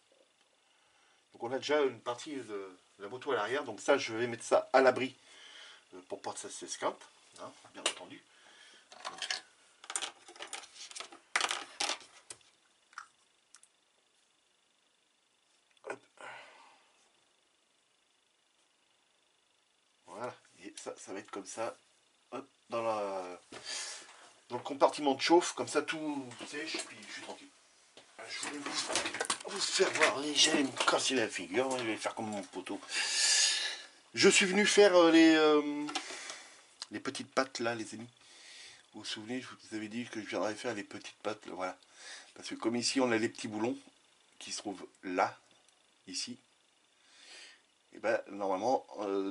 Donc on a déjà une partie de la moto à l'arrière, donc ça je vais mettre ça à l'abri pour pas que ça s'esquinte, hein, bien entendu. Hop. Voilà, et ça va être comme ça, hop, dans le compartiment de chauffe, comme ça tout sèche, puis je suis tranquille. Je voulais vous faire voir, j'allais me casser la figure, je vais faire comme mon poteau. Je suis venu faire les petites pattes là les amis. Vous vous souvenez, je vous avais dit que je viendrais faire les petites pattes, là, voilà. Parce que comme ici on a les petits boulons qui se trouvent là, ici, et ben normalement,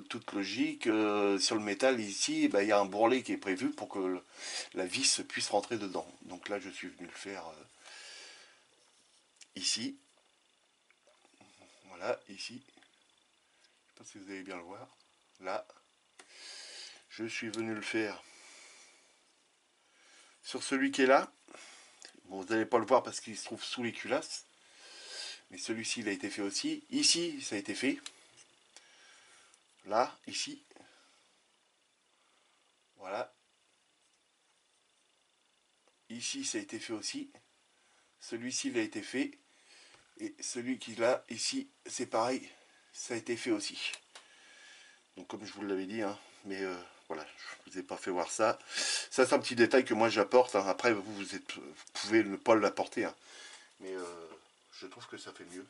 toute logique, sur le métal ici, ben, il y a un bourrelet qui est prévu pour que la vis puisse rentrer dedans. Donc là je suis venu le faire ici. Voilà, ici. Je ne sais pas si vous allez bien le voir. Là. Je suis venu le faire sur celui qui est là. Bon, vous n'allez pas le voir parce qu'il se trouve sous les culasses. Mais celui-ci, il a été fait aussi. Ici, ça a été fait. Là, ici. Voilà. Ici, ça a été fait aussi. Celui-ci, il a été fait. Et celui qui est là, ici, c'est pareil. Ça a été fait aussi. Donc, comme je vous l'avais dit, hein, mais voilà, je ne vous ai pas fait voir ça. Ça, c'est un petit détail que moi j'apporte. Hein. Après, vous pouvez ne pas l'apporter. Hein. Mais je trouve que ça fait mieux.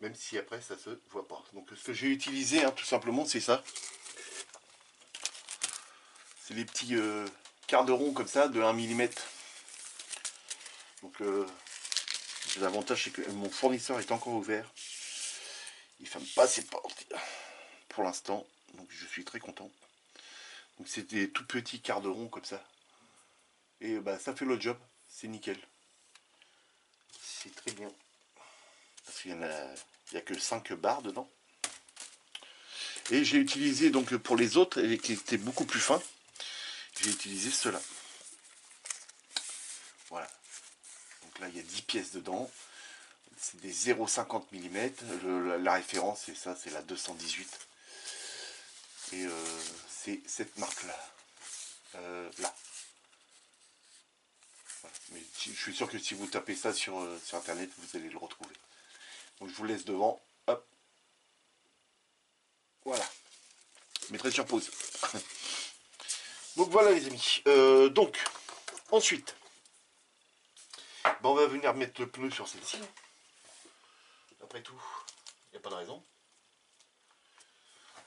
Même si après ça se voit pas. Donc ce que j'ai utilisé, hein, tout simplement, c'est ça. C'est les petits quarts de rond comme ça, de 1 mm. Donc l'avantage c'est que mon fournisseur est encore ouvert. Il ferme pas ses portes pour l'instant. Donc je suis très content. Donc c'est des tout petits quarts de rond comme ça. Et bah ça fait le job. C'est nickel. C'est très bien. Parce qu'il y a que 5 barres dedans. Et j'ai utilisé donc pour les autres, qui étaient beaucoup plus fins, j'ai utilisé ceux-là. Voilà. Donc là, il y a 10 pièces dedans. C'est des 0,50 mm. La référence, c'est ça, c'est la 218. Et c'est cette marque-là. Là. Voilà. Mais je suis sûr que si vous tapez ça sur Internet, vous allez le retrouver. Donc je vous laisse devant. Hop. Voilà. Je mettrai sur pause. Donc voilà les amis. Donc, ensuite, on va venir mettre le pneu sur celle-ci. Après tout, il n'y a pas de raison.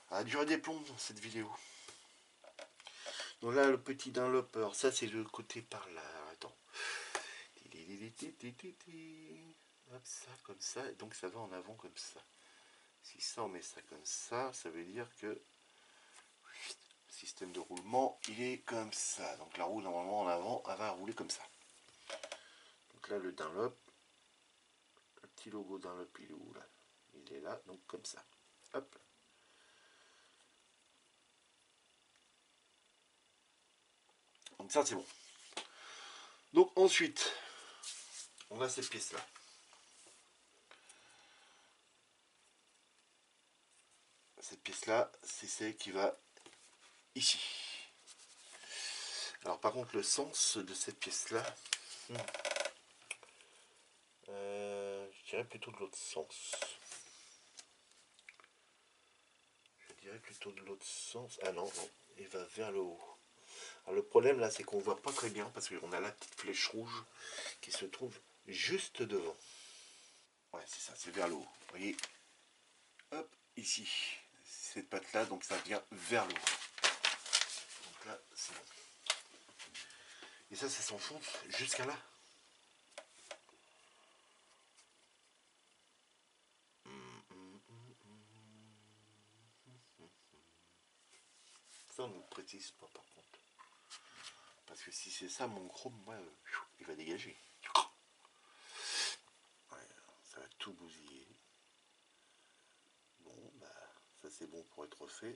Ça a duré des plombs dans cette vidéo. Donc là, le petit Dunlop, alors ça c'est le côté par là. Attends. Hop, ça, comme ça. Et donc ça va en avant comme ça. Si ça, on met ça comme ça, ça veut dire que le système de roulement, il est comme ça. Donc la roue, normalement, en avant, elle va rouler comme ça. Donc là, le Dunlop, le petit logo Dunlop, il est où là? Il est là, donc comme ça. Hop. Donc ça, c'est bon. Donc ensuite, on a cette pièce-là. Cette pièce-là, c'est celle qui va ici. Alors par contre, le sens de cette pièce-là, je dirais plutôt de l'autre sens. Je dirais plutôt de l'autre sens. Ah non, non, il va vers le haut. Alors, le problème là, c'est qu'on voit pas très bien parce qu'on a la petite flèche rouge qui se trouve juste devant. Ouais, c'est ça, c'est vers le haut. Vous voyez, hop, ici, cette patte là, donc ça vient vers le haut. Donc là, c'est bon. Et ça s'enfonce jusqu'à là. Ça, on ne précise pas par contre. Parce que si c'est ça, mon chrome, moi, il va dégager. Ouais, ça va tout bousiller. Bon, bah, ça c'est bon pour être fait.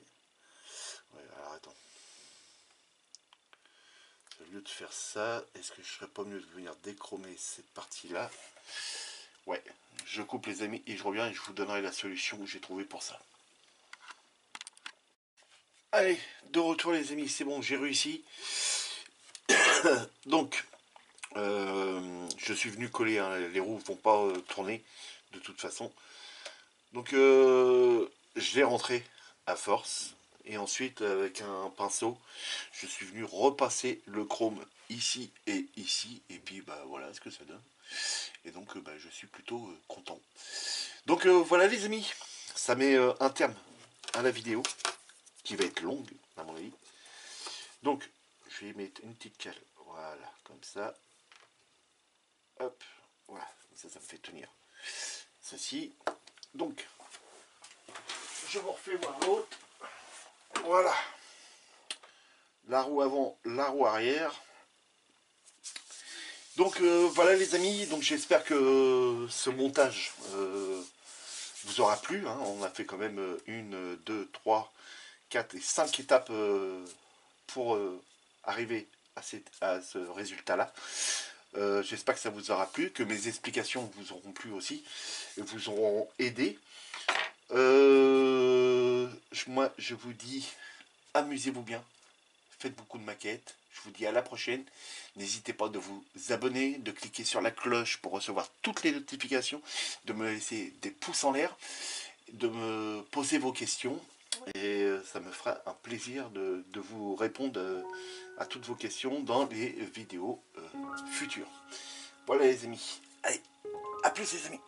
Ouais, alors attends. Au lieu de faire ça, est-ce que je serais pas mieux de venir déchromer cette partie-là? Ouais, je coupe les amis et je reviens et je vous donnerai la solution que j'ai trouvée pour ça. Allez, de retour les amis, c'est bon, j'ai réussi. Donc, je suis venu coller, hein, les roues vont pas tourner de toute façon. Donc, je l'ai rentré à force. Et ensuite, avec un pinceau, je suis venu repasser le chrome ici et ici. Et puis, bah voilà ce que ça donne. Et donc, bah, je suis plutôt content. Donc, voilà les amis. Ça met un terme à la vidéo, qui va être longue, à mon avis. Donc, je vais mettre une petite cale. Voilà, comme ça. Hop, voilà, ça me fait tenir ceci. Donc, je vous refais voir l'autre. Voilà. La roue avant, la roue arrière. Donc voilà les amis, donc j'espère que ce montage vous aura plu. Hein. On a fait quand même 1, 2, 3, 4 et 5 étapes pour arriver à ce résultat-là. J'espère que ça vous aura plu, que mes explications vous auront plu aussi, et vous auront aidé. Moi, je vous dis, amusez-vous bien, faites beaucoup de maquettes. Je vous dis à la prochaine. N'hésitez pas de vous abonner, de cliquer sur la cloche pour recevoir toutes les notifications, de me laisser des pouces en l'air, de me poser vos questions. Et ça me fera un plaisir de vous répondre à toutes vos questions dans les vidéos futures. Voilà les amis. Allez, à plus les amis.